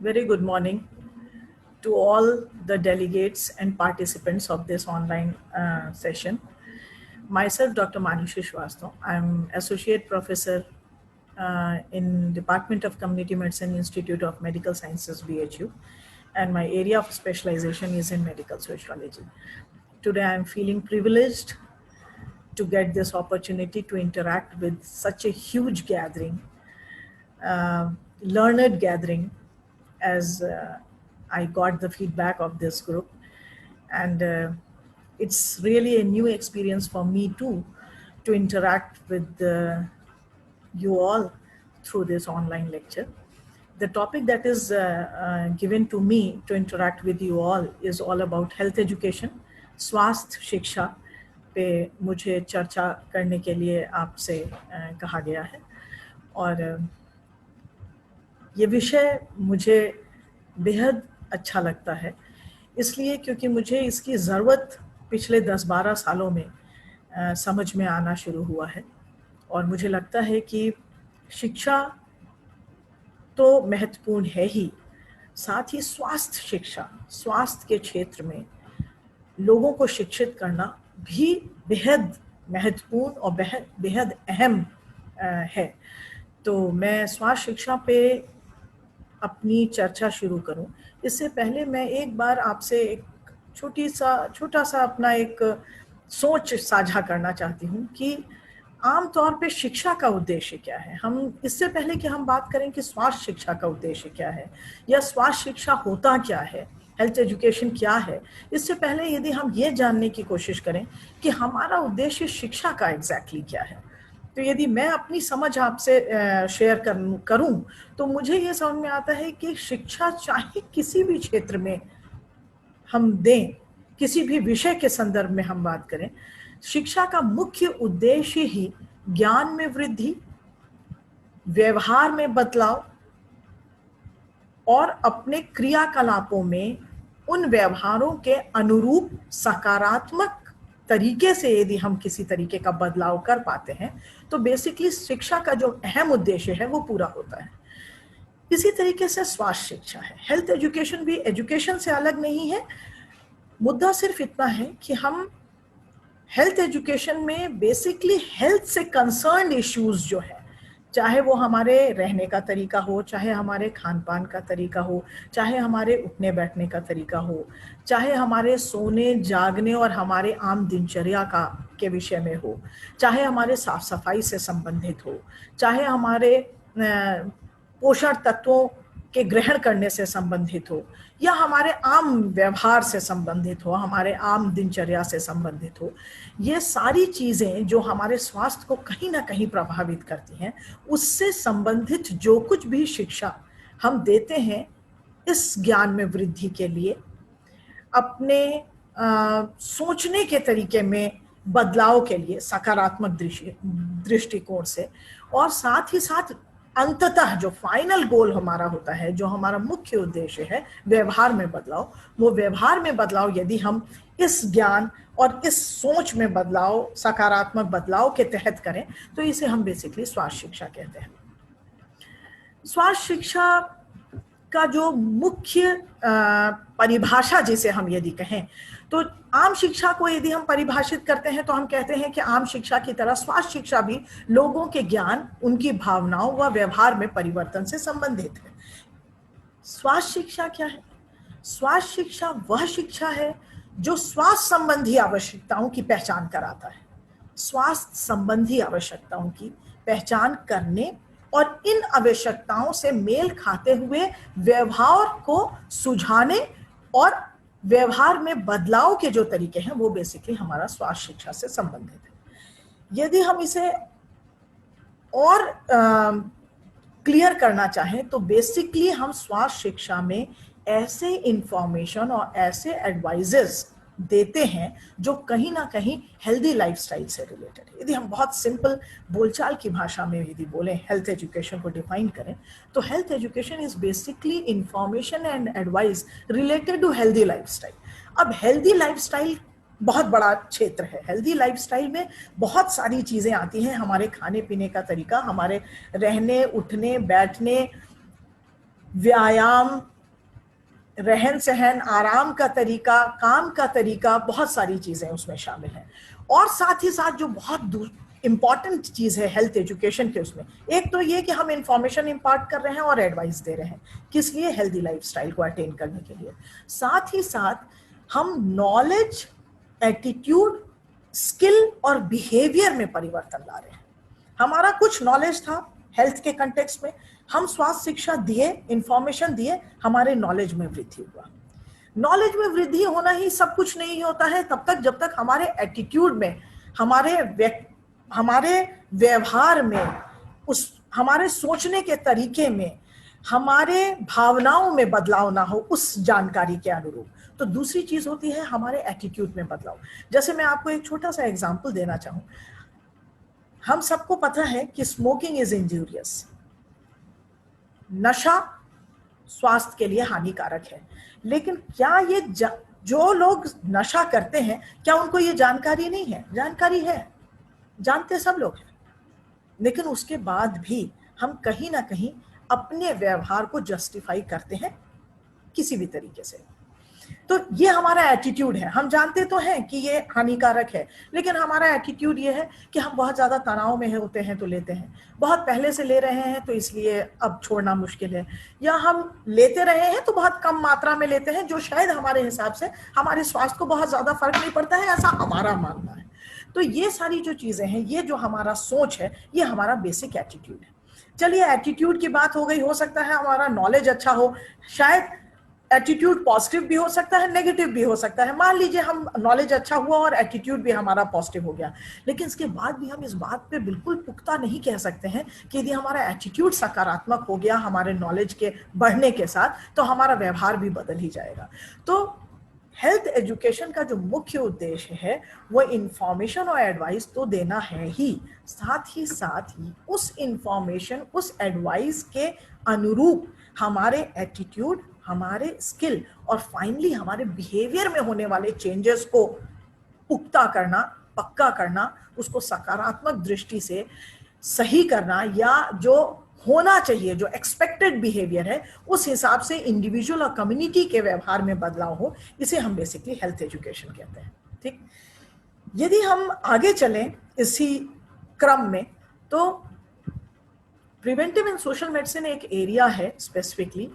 Very good morning to all the delegates and participants of this online session. Myself, Dr. Manushi Shrivastava. I'm Associate Professor in Department of Community Medicine, Institute of Medical Sciences, BHU, and my area of specialization is in medical sociology. Today, I'm feeling privileged to get this opportunity to interact with such a huge gathering, learned gathering, as I got the feedback of this group. And it's really a new experience for me too, to interact with you all through this online lecture. The topic that is given to me to interact with you all is all about health education, स्वास्थ्य शिक्षा पे मुझे चर्चा करने के लिए आपसे कहा गया है। और ये विषय मुझे बेहद अच्छा लगता है, इसलिए क्योंकि मुझे इसकी ज़रूरत पिछले 10-12 सालों में समझ में आना शुरू हुआ है। और मुझे लगता है कि शिक्षा तो महत्वपूर्ण है ही, साथ ही स्वास्थ्य शिक्षा, स्वास्थ्य के क्षेत्र में लोगों को शिक्षित करना भी बेहद महत्वपूर्ण और बेहद अहम है। तो मैं स्वास्थ्य शिक्षा पे अपनी चर्चा शुरू करूं, इससे पहले मैं एक बार आपसे एक छोटा सा अपना एक सोच साझा करना चाहती हूं कि आम तौर पे शिक्षा का उद्देश्य क्या है। हम इससे पहले कि हम बात करें कि स्वास्थ्य शिक्षा का उद्देश्य क्या है या स्वास्थ्य शिक्षा होता क्या है, हेल्थ एजुकेशन क्या है, इससे पहले यदि हम ये जानने की कोशिश करें कि हमारा उद्देश्य शिक्षा का एग्जैक्टली क्या है, तो यदि मैं अपनी समझ आपसे शेयर करूं तो मुझे ये समझ में आता है कि शिक्षा चाहे किसी भी क्षेत्र में हम दें, किसी भी विषय के संदर्भ में हम बात करें, शिक्षा का मुख्य उद्देश्य ही ज्ञान में वृद्धि, व्यवहार में बदलाव और अपने क्रियाकलापों में उन व्यवहारों के अनुरूप सकारात्मक तरीके से यदि हम किसी तरीके का बदलाव कर पाते हैं तो बेसिकली शिक्षा का जो अहम उद्देश्य है वो पूरा होता है। इसी तरीके से स्वास्थ्य शिक्षा है, हेल्थ एजुकेशन भी एजुकेशन से अलग नहीं है। मुद्दा सिर्फ इतना है कि हम हेल्थ एजुकेशन में बेसिकली हेल्थ से कंसर्न इश्यूज जो है, चाहे वो हमारे रहने का तरीका हो, चाहे हमारे खान पान का तरीका हो, चाहे हमारे उठने बैठने का तरीका हो, चाहे हमारे सोने जागने और हमारे आम दिनचर्या के विषय में हो, चाहे हमारे साफ सफाई से संबंधित हो, चाहे हमारे पोषण तत्वों के ग्रहण करने से संबंधित हो, या हमारे आम व्यवहार से संबंधित हो, हमारे आम दिनचर्या से संबंधित हो, ये सारी चीज़ें जो हमारे स्वास्थ्य को कहीं ना कहीं प्रभावित करती हैं, उससे संबंधित जो कुछ भी शिक्षा हम देते हैं इस ज्ञान में वृद्धि के लिए, अपने सोचने के तरीके में बदलाव के लिए सकारात्मक दृष्टिकोण से, और साथ ही साथ अंततः जो फाइनल गोल हमारा होता है, जो हमारा मुख्य उद्देश्य है व्यवहार में बदलाव, वो व्यवहार में बदलाव यदि हम इस ज्ञान और इस सोच में बदलाव, सकारात्मक बदलाव के तहत करें तो इसे हम बेसिकली स्वास्थ्य शिक्षा कहते हैं। स्वास्थ्य शिक्षा का जो मुख्य परिभाषा जिसे हम यदि कहें तो आम शिक्षा को यदि हम परिभाषित करते हैं तो हम कहते हैं कि आम शिक्षा की तरह स्वास्थ्य शिक्षा भी लोगों के ज्ञान, उनकी भावनाओं व व्यवहार में परिवर्तन से संबंधित है। स्वास्थ्य शिक्षा क्या है? स्वास्थ्य शिक्षा वह शिक्षा है जो स्वास्थ्य संबंधी आवश्यकताओं की पहचान कराता है, स्वास्थ्य संबंधी आवश्यकताओं की पहचान करने और इन आवश्यकताओं से मेल खाते हुए व्यवहार को सुझाने और व्यवहार में बदलाव के जो तरीके हैं वो बेसिकली हमारा स्वास्थ्य शिक्षा से संबंधित है। यदि हम इसे और क्लियर करना चाहें तो बेसिकली हम स्वास्थ्य शिक्षा में ऐसे इंफॉर्मेशन और ऐसे एडवाइजेस देते हैं जो कहीं ना कहीं हेल्दी लाइफस्टाइल से रिलेटेड है। यदि हम बहुत सिंपल बोलचाल की भाषा में यदि बोलें, हेल्थ एजुकेशन को डिफाइन करें तो health education is basically information and advice related to healthy lifestyle. अब हेल्दी लाइफस्टाइल बहुत बड़ा क्षेत्र है। हेल्दी लाइफस्टाइल में बहुत सारी चीज़ें आती हैं, हमारे खाने पीने का तरीका, हमारे रहने उठने बैठने, व्यायाम, रहन सहन, आराम का तरीका, काम का तरीका, बहुत सारी चीजें उसमें शामिल हैं। और साथ ही साथ जो बहुत इंपॉर्टेंट चीज है हेल्थ एजुकेशन के उसमें, एक तो ये कि हम इंफॉर्मेशन इम्पार्ट कर रहे हैं और एडवाइस दे रहे हैं, किस लिए? हेल्दी लाइफस्टाइल को अटेन करने के लिए। साथ ही साथ हम नॉलेज, एटीट्यूड, स्किल और बिहेवियर में परिवर्तन ला रहे हैं। हमारा कुछ नॉलेज था हेल्थ के कंटेक्स्ट में, हम स्वास्थ्य शिक्षा दिए, इंफॉर्मेशन दिए, हमारे नॉलेज में वृद्धि हुआ। नॉलेज में वृद्धि होना ही सब कुछ नहीं होता है तब तक जब तक हमारे एटीट्यूड में, हमारे व्यवहार में, उस हमारे सोचने के तरीके में, हमारे भावनाओं में बदलाव ना हो उस जानकारी के अनुरूप। तो दूसरी चीज होती है हमारे एटीट्यूड में बदलाव। जैसे मैं आपको एक छोटा सा एग्जांपल देना चाहूं, हम सबको पता है कि स्मोकिंग इज इंजूरियस, नशा स्वास्थ्य के लिए हानिकारक है। लेकिन क्या ये जो लोग नशा करते हैं, क्या उनको ये जानकारी नहीं है? जानकारी है, जानते सब लोग हैं, लेकिन उसके बाद भी हम कहीं ना कहीं अपने व्यवहार को जस्टिफाई करते हैं किसी भी तरीके से। तो ये हमारा एटीट्यूड है। हम जानते तो हैं कि ये हानिकारक है, लेकिन हमारा एटीट्यूड ये है कि हम बहुत ज्यादा तनाव में होते हैं तो लेते हैं, बहुत पहले से ले रहे हैं तो इसलिए अब छोड़ना मुश्किल है, या हम लेते रहे हैं तो बहुत कम मात्रा में लेते हैं, जो शायद हमारे हिसाब से हमारे स्वास्थ्य को बहुत ज्यादा फर्क नहीं पड़ता है, ऐसा हमारा मानना है। तो ये सारी जो चीजें हैं, ये जो हमारा सोच है, ये हमारा बेसिक एटीट्यूड है। चलिए, एटीट्यूड की बात हो गई। हो सकता है हमारा नॉलेज अच्छा हो, शायद एटीट्यूड पॉजिटिव भी हो सकता है, नेगेटिव भी हो सकता है। मान लीजिए हम नॉलेज अच्छा हुआ और एटीट्यूड भी हमारा पॉजिटिव हो गया, लेकिन इसके बाद भी हम इस बात पे बिल्कुल पुख्ता नहीं कह सकते हैं कि यदि हमारा एटीट्यूड सकारात्मक हो गया हमारे नॉलेज के बढ़ने के साथ, तो हमारा व्यवहार भी बदल ही जाएगा। तो हेल्थ एजुकेशन का जो मुख्य उद्देश्य है वो इंफॉर्मेशन और एडवाइस तो देना है ही, साथ ही उस इंफॉर्मेशन, उस एडवाइस के अनुरूप हमारे एटीट्यूड, हमारे स्किल और फाइनली हमारे बिहेवियर में होने वाले चेंजेस को पुख्ता करना, पक्का करना, उसको सकारात्मक दृष्टि से सही करना, या जो होना चाहिए, जो एक्सपेक्टेड बिहेवियर है, उस हिसाब से इंडिविजुअल और कम्युनिटी के व्यवहार में बदलाव हो, इसे हम बेसिकली हेल्थ एजुकेशन कहते हैं। ठीक, यदि हम आगे चलें इसी क्रम में, तो प्रिवेंटिव एंड सोशल मेडिसिन एक एरिया है स्पेसिफिकली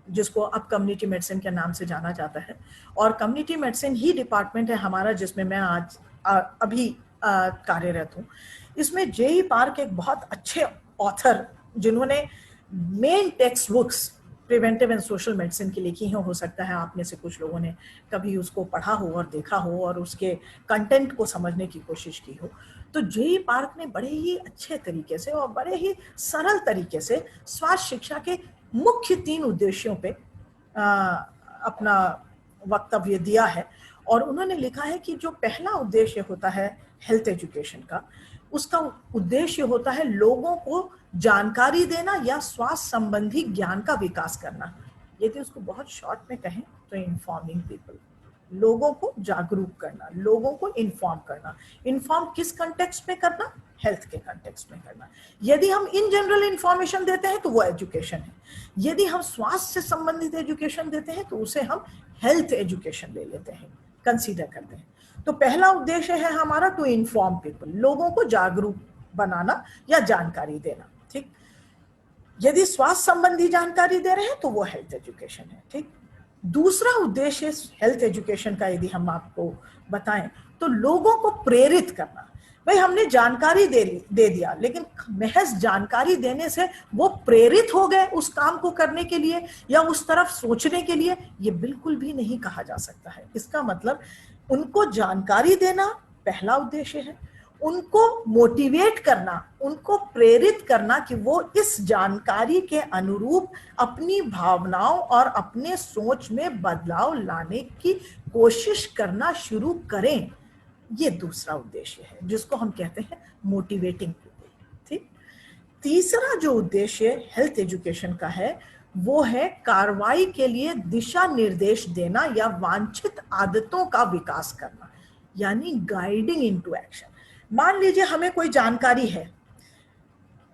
जिसको अब कम्युनिटी मेडिसिन के नाम से जाना जाता है, और कम्युनिटी मेडिसिन ही डिपार्टमेंट है हमारा जिसमें मैं आज अभी कार्यरत हूँ। इसमें जेई पार्क एक बहुत अच्छे ऑथर जिन्होंने main text books preventive and social medicine की लिखी हैं, हो सकता है आप में से कुछ लोगों ने कभी उसको पढ़ा हो और देखा हो और उसके कंटेंट को समझने की कोशिश की हो। तो जेई पार्क ने बड़े ही अच्छे तरीके से और बड़े ही सरल तरीके से स्वास्थ्य शिक्षा के मुख्य 3 उद्देश्यों पे अपना वक्तव्य दिया है। और उन्होंने लिखा है कि जो पहला उद्देश्य होता है हेल्थ एजुकेशन का, उसका उद्देश्य होता है लोगों को जानकारी देना या स्वास्थ्य संबंधी ज्ञान का विकास करना। यदि उसको बहुत शॉर्ट में कहें तो इन्फॉर्मिंग पीपल, लोगों को जागरूक करना, लोगों को इन्फॉर्म करना। इन्फॉर्म किस कंटेक्स्ट में करना? हेल्थ के कंटेक्स्ट में करना। यदि हम इन जनरल इंफॉर्मेशन देते हैं तो वो एजुकेशन है, यदि हम स्वास्थ्य से संबंधित एजुकेशन देते हैं तो उसे हम हेल्थ एजुकेशन ले लेते हैं, कंसीडर करते हैं। तो पहला उद्देश्य है हमारा टू इन्फॉर्म पीपल, लोगों को जागरूक बनाना या जानकारी देना। ठीक, यदि स्वास्थ्य संबंधी जानकारी दे रहे हैं तो वो हेल्थ एजुकेशन है। ठीक, दूसरा उद्देश्य हेल्थ एजुकेशन का यदि हम आपको बताएं तो लोगों को प्रेरित करना। भाई, हमने जानकारी दे दिया, लेकिन महज जानकारी देने से वो प्रेरित हो गए उस काम को करने के लिए या उस तरफ सोचने के लिए, ये बिल्कुल भी नहीं कहा जा सकता है। इसका मतलब उनको जानकारी देना पहला उद्देश्य है, उनको मोटिवेट करना, उनको प्रेरित करना कि वो इस जानकारी के अनुरूप अपनी भावनाओं और अपने सोच में बदलाव लाने की कोशिश करना शुरू करें। ये दूसरा उद्देश्य है जिसको हम कहते हैं मोटिवेटिंग पीपल। ठीक, तीसरा जो उद्देश्य हेल्थ एजुकेशन का है वो है कार्रवाई के लिए दिशा निर्देश देना या वांछित आदतों का विकास करना, यानी गाइडिंग इनटू एक्शन। मान लीजिए हमें कोई जानकारी है,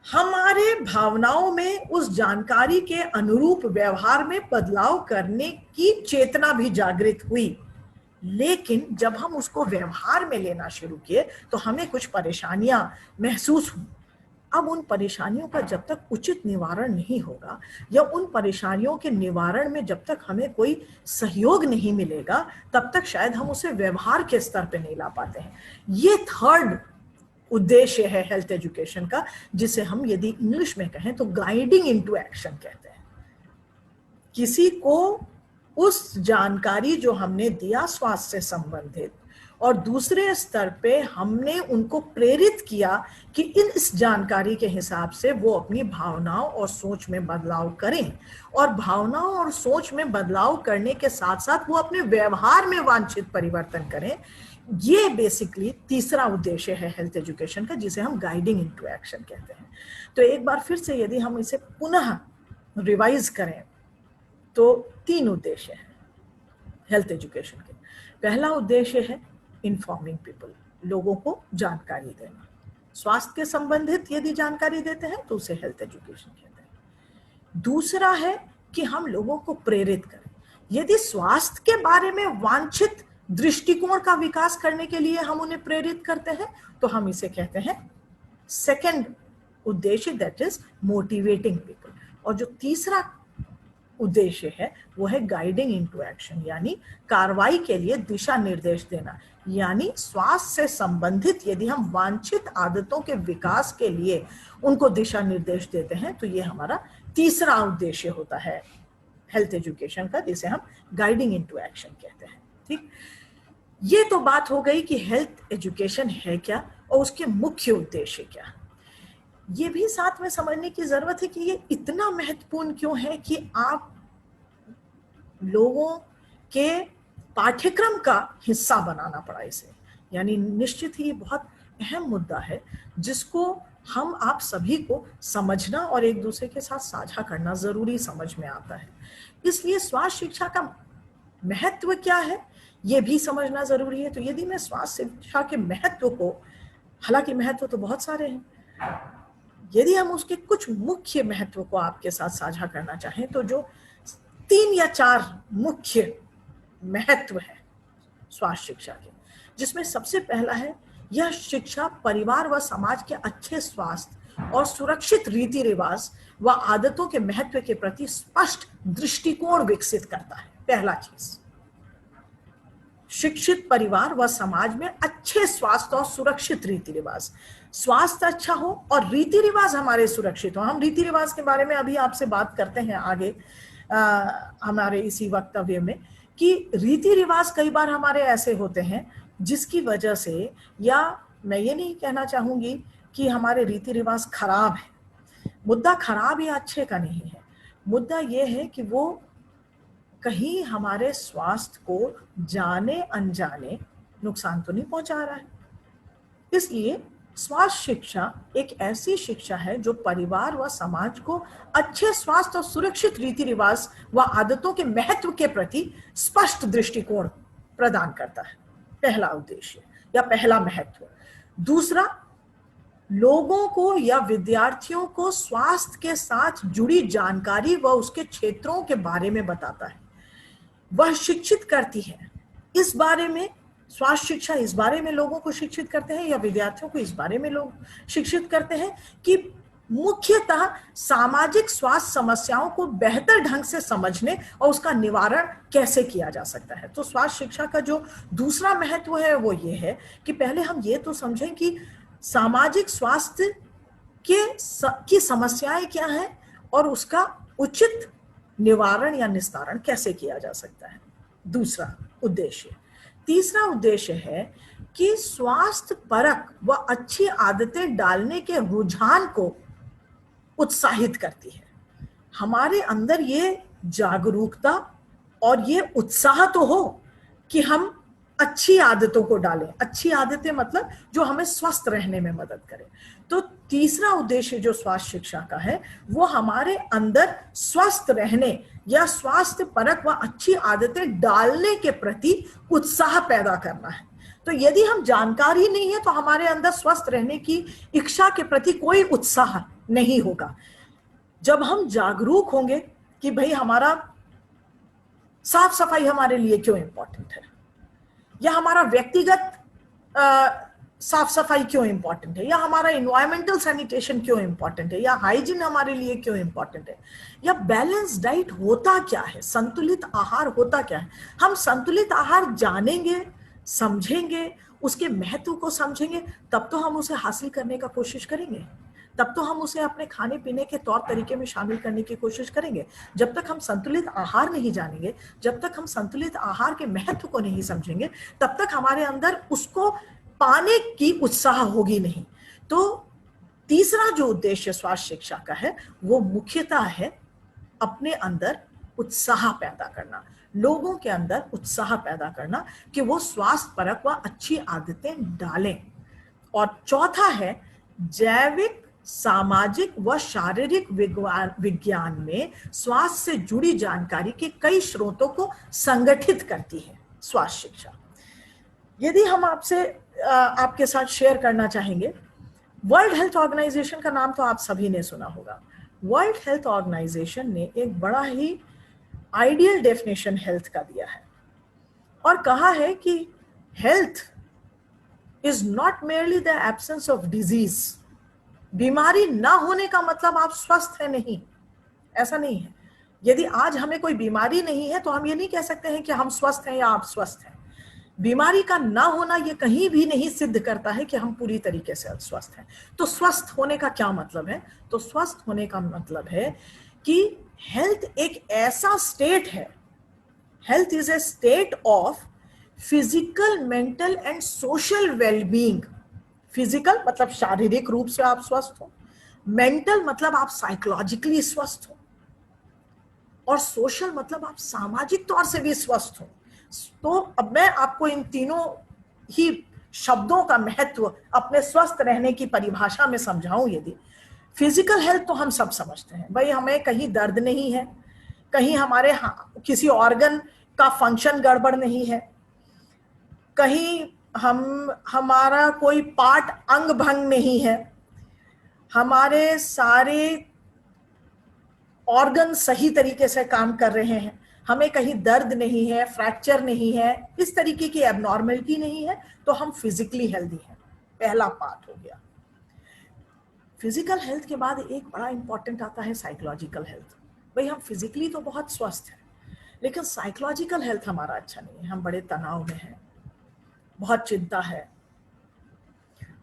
हमारे भावनाओं में उस जानकारी के अनुरूप व्यवहार में बदलाव करने की चेतना भी जागृत हुई। लेकिन जब हम उसको व्यवहार में लेना शुरू किए तो हमें कुछ परेशानियां महसूस हुई। अब उन परेशानियों का जब तक उचित निवारण नहीं होगा, या उन परेशानियों के निवारण में जब तक हमें कोई सहयोग नहीं मिलेगा, तब तक शायद हम उसे व्यवहार के स्तर पे नहीं ला पाते हैं। ये थर्ड उद्देश्य है हेल्थ एजुकेशन का, जिसे हम यदि इंग्लिश में कहें तो गाइडिंग इनटू एक्शन कहते हैं। किसी को उस जानकारी जो हमने दिया स्वास्थ्य से संबंधित, और दूसरे स्तर पे हमने उनको प्रेरित किया कि इस जानकारी के हिसाब से वो अपनी भावनाओं और सोच में बदलाव करें, और भावनाओं और सोच में बदलाव करने के साथ साथ वो अपने व्यवहार में वांछित परिवर्तन करें। ये बेसिकली तीसरा उद्देश्य है हेल्थ एजुकेशन का, जिसे हम गाइडिंग इनटू एक्शन कहते हैं। तो एक बार फिर से यदि हम इसे पुनः रिवाइज करें तो 3 उद्देश्य हैं हेल्थ एजुकेशन के। पहला उद्देश्य है इन्फॉर्मिंग पीपल, लोगों को जानकारी देना। स्वास्थ्य के संबंधित यदि जानकारी देते हैं तो उसे हेल्थ एजुकेशन कहते हैं। दूसरा है कि हम लोगों को प्रेरित करें। यदि स्वास्थ्य के बारे में वांछित दृष्टिकोण का विकास करने के लिए हम उन्हें प्रेरित करते हैं तो हम इसे कहते हैं सेकंड उद्देश्य, दैट इज मोटिवेटिंग पीपल। और जो तीसरा उद्देश्य है वो है गाइडिंग इनटू एक्शन, यानी कार्रवाई के लिए दिशा निर्देश देना। यानी स्वास्थ्य से संबंधित यदि हम वांछित आदतों के विकास के लिए उनको दिशा निर्देश देते हैं तो ये हमारा तीसरा उद्देश्य होता है हेल्थ एजुकेशन का, जिसे हम गाइडिंग इनटू एक्शन कहते हैं। ठीक, ये तो बात हो गई कि हेल्थ एजुकेशन है क्या और उसके मुख्य उद्देश्य क्या। ये भी साथ में समझने की जरूरत है कि ये इतना महत्वपूर्ण क्यों है कि आप लोगों के पाठ्यक्रम का हिस्सा बनाना पड़ा इसे। यानी निश्चित ही ये बहुत अहम मुद्दा है जिसको हम आप सभी को समझना और एक दूसरे के साथ साझा करना जरूरी समझ में आता है। इसलिए स्वास्थ्य शिक्षा का महत्व क्या है ये भी समझना जरूरी है। तो यदि मैं स्वास्थ्य शिक्षा के महत्व को, हालांकि महत्व तो बहुत सारे हैं, यदि हम उसके कुछ मुख्य महत्व को आपके साथ साझा करना चाहें तो जो 3 या 4 मुख्य महत्व है स्वास्थ्य शिक्षा के, जिसमें सबसे पहला है यह शिक्षा परिवार व समाज के अच्छे स्वास्थ्य और सुरक्षित रीति रिवाज व आदतों के महत्व के प्रति स्पष्ट दृष्टिकोण विकसित करता है। पहला चीज, शिक्षित परिवार व समाज में अच्छे स्वास्थ्य और सुरक्षित रीति रिवाज। स्वास्थ्य अच्छा हो और रीति रिवाज हमारे सुरक्षित हो। हम रीति रिवाज के बारे में अभी आपसे बात करते हैं आगे हमारे इसी वक्तव्य में, कि रीति रिवाज कई बार हमारे ऐसे होते हैं जिसकी वजह से, या मैं ये नहीं कहना चाहूंगी कि हमारे रीति रिवाज खराब है। मुद्दा खराब या अच्छे का नहीं है, मुद्दा ये है कि वो कहीं हमारे स्वास्थ्य को जाने अनजाने नुकसान तो नहीं पहुंचा रहा है। इसलिए स्वास्थ्य शिक्षा एक ऐसी शिक्षा है जो परिवार व समाज को अच्छे स्वास्थ्य और सुरक्षित रीति रिवाज व आदतों के महत्व के प्रति स्पष्ट दृष्टिकोण प्रदान करता है। पहला उद्देश्य या पहला महत्व। दूसरा, लोगों को या विद्यार्थियों को स्वास्थ्य के साथ जुड़ी जानकारी व उसके क्षेत्रों के बारे में बताता है, वह शिक्षित करती है। इस बारे में स्वास्थ्य शिक्षा इस बारे में लोगों को शिक्षित करते हैं या विद्यार्थियों को इस बारे में लोग शिक्षित करते हैं कि मुख्यतः सामाजिक स्वास्थ्य समस्याओं को बेहतर ढंग से समझने और उसका निवारण कैसे किया जा सकता है। तो स्वास्थ्य शिक्षा का जो दूसरा महत्व है वो ये है कि पहले हम ये तो समझें कि सामाजिक स्वास्थ्य की समस्याएं क्या हैं और उसका उचित निवारण या निस्तारण कैसे किया जा सकता है। दूसरा उद्देश्य। तीसरा उद्देश्य है कि स्वास्थ्य परक व अच्छी आदतें डालने के रुझान को उत्साहित करती है। हमारे अंदर ये जागरूकता और ये उत्साह तो हो कि हम अच्छी आदतों को डालें। अच्छी आदतें मतलब जो हमें स्वस्थ रहने में मदद करें। तो तीसरा उद्देश्य जो स्वास्थ्य शिक्षा का है वो हमारे अंदर स्वस्थ रहने या स्वास्थ्य परक व अच्छी आदतें डालने के प्रति उत्साह पैदा करना है। तो यदि हम जानकारी नहीं है तो हमारे अंदर स्वस्थ रहने की इच्छा के प्रति कोई उत्साह नहीं होगा। जब हम जागरूक होंगे कि भाई हमारा साफ सफाई हमारे लिए क्यों इंपॉर्टेंट है, या हमारा व्यक्तिगत साफ सफाई क्यों इंपॉर्टेंट है, या हमारा इन्वायरमेंटल सैनिटेशन क्यों इंपॉर्टेंट है, या हाइजीन हमारे लिए क्यों इंपॉर्टेंट है, या बैलेंस डाइट होता क्या है, संतुलित आहार होता क्या है। हम संतुलित आहार जानेंगे, समझेंगे, उसके महत्व को समझेंगे, तब तो हम उसे हासिल करने का कोशिश करेंगे, तब तो हम उसे अपने खाने पीने के तौर तरीके में शामिल करने की कोशिश करेंगे। जब तक हम संतुलित आहार नहीं जानेंगे, जब तक हम संतुलित आहार के महत्व को नहीं समझेंगे, तब तक हमारे अंदर उसको पाने की उत्साह होगी नहीं। तो तीसरा जो उद्देश्य स्वास्थ्य शिक्षा का है वो मुख्यतः है अपने अंदर उत्साह पैदा करना, लोगों के अंदर उत्साह पैदा करना कि वो स्वास्थ्य परक व अच्छी आदतें डालें। और चौथा है जैविक, सामाजिक व शारीरिक विज्ञान में स्वास्थ्य से जुड़ी जानकारी के कई स्रोतों को संगठित करती है स्वास्थ्य शिक्षा। यदि हम आपके साथ शेयर करना चाहेंगे, वर्ल्ड हेल्थ ऑर्गेनाइजेशन का नाम तो आप सभी ने सुना होगा। वर्ल्ड हेल्थ ऑर्गेनाइजेशन ने एक बड़ा ही आइडियल डेफिनेशन हेल्थ का दिया है और कहा है कि health is not merely the absence of disease. बीमारी ना होने का मतलब आप स्वस्थ है नहीं, ऐसा नहीं है। यदि आज हमें कोई बीमारी नहीं है तो हम ये नहीं कह सकते हैं कि हम स्वस्थ हैं या आप स्वस्थ हैं। बीमारी का ना होना ये कहीं भी नहीं सिद्ध करता है कि हम पूरी तरीके से स्वस्थ हैं। तो स्वस्थ होने का क्या मतलब है? तो स्वस्थ होने का मतलब है कि हेल्थ एक ऐसा स्टेट है, health is a state of physical, mental and social wellbeing. Physical मतलब शारीरिक रूप से आप स्वस्थ हो, मेंटल मतलब आप साइकोलॉजिकली स्वस्थ हो, और सोशल मतलब आप सामाजिक तौर से भी स्वस्थ हो। तो अब मैं आपको इन तीनों ही शब्दों का महत्व अपने स्वस्थ रहने की परिभाषा में समझाऊं। यदि फिजिकल हेल्थ तो हम सब समझते हैं, भाई हमें कहीं दर्द नहीं है, कहीं हमारे किसी ऑर्गन का फंक्शन गड़बड़ नहीं है, कहीं हमारा कोई पार्ट अंग भंग नहीं है, हमारे सारे ऑर्गन सही तरीके से काम कर रहे हैं, हमें कहीं दर्द नहीं है, फ्रैक्चर नहीं है, इस तरीके की एबनॉर्मलिटी नहीं है, तो हम फिजिकली हेल्दी हैं। पहला पार्ट हो गया। फिजिकल हेल्थ के बाद एक बड़ा इंपॉर्टेंट आता है साइकोलॉजिकल हेल्थ। भाई हम फिजिकली तो बहुत स्वस्थ हैं, लेकिन साइकोलॉजिकल हेल्थ हमारा अच्छा नहीं है। हम बड़े तनाव में हैं, बहुत चिंता है,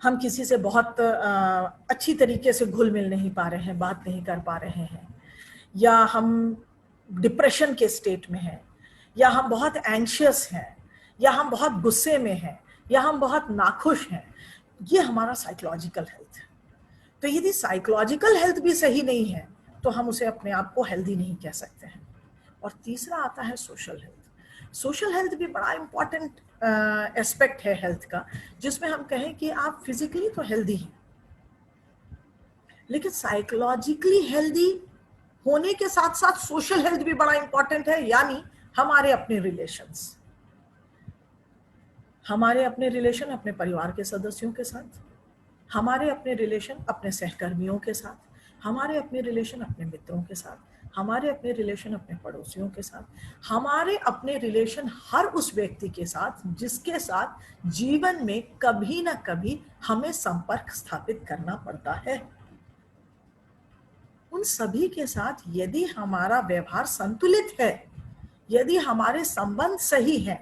हम किसी से बहुत अच्छी तरीके से घुल मिल नहीं पा रहे हैं, बात नहीं कर पा रहे हैं, या हम डिप्रेशन के स्टेट में हैं, या हम बहुत एंशियस हैं, या हम बहुत गुस्से में हैं, या हम बहुत नाखुश हैं। ये हमारा साइकोलॉजिकल हेल्थ है। तो यदि साइकोलॉजिकल हेल्थ भी सही नहीं है तो हम उसे अपने आप को हेल्दी नहीं कह सकते हैं। और तीसरा आता है सोशल हेल्थ। सोशल हेल्थ भी बड़ा इंपॉर्टेंट एस्पेक्ट है हेल्थ का, जिसमें हम कहें कि आप फिजिकली तो हेल्दी हैं, लेकिन साइकोलॉजिकली हेल्दी होने के साथ साथ सोशल हेल्थ भी बड़ा इंपॉर्टेंट है। यानी हमारे अपने रिलेशंस, हमारे अपने रिलेशन अपने परिवार के सदस्यों के साथ, हमारे अपने रिलेशन अपने सहकर्मियों के साथ, हमारे अपने रिलेशन अपने मित्रों के साथ, हमारे अपने रिलेशन अपने पड़ोसियों के साथ, हमारे अपने रिलेशन हर उस व्यक्ति के साथ जिसके साथ जीवन में कभी ना कभी हमें संपर्क स्थापित करना पड़ता है। उन सभी के साथ यदि हमारा व्यवहार संतुलित है, यदि हमारे संबंध सही हैं,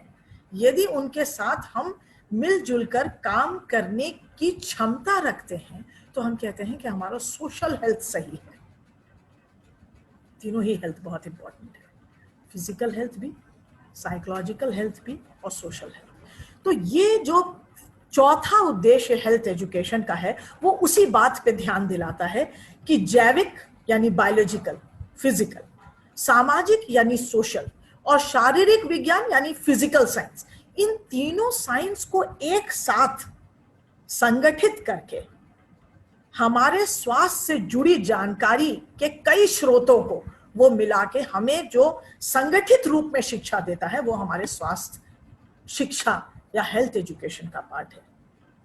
यदि उनके साथ हम मिलजुल कर काम करने की क्षमता रखते हैं, तो हम कहते हैं कि हमारा सोशल हेल्थ सही है। तीनों ही हेल्थ बहुत इंपॉर्टेंट है, फिजिकल हेल्थ भी, साइकोलॉजिकल हेल्थ भी और सोशल हेल्थ। तो ये जो चौथा उद्देश्य हेल्थ एजुकेशन का है वो उसी बात पे ध्यान दिलाता है कि जैविक यानी बायोलॉजिकल, फिजिकल, सामाजिक यानी सोशल, और शारीरिक विज्ञान यानी फिजिकल साइंस, इन तीनों साइंस को एक साथ संगठित करके हमारे स्वास्थ्य से जुड़ी जानकारी के कई स्रोतों को वो मिला के हमें जो संगठित रूप में शिक्षा देता है वो हमारे स्वास्थ्य शिक्षा या हेल्थ एजुकेशन का पार्ट है,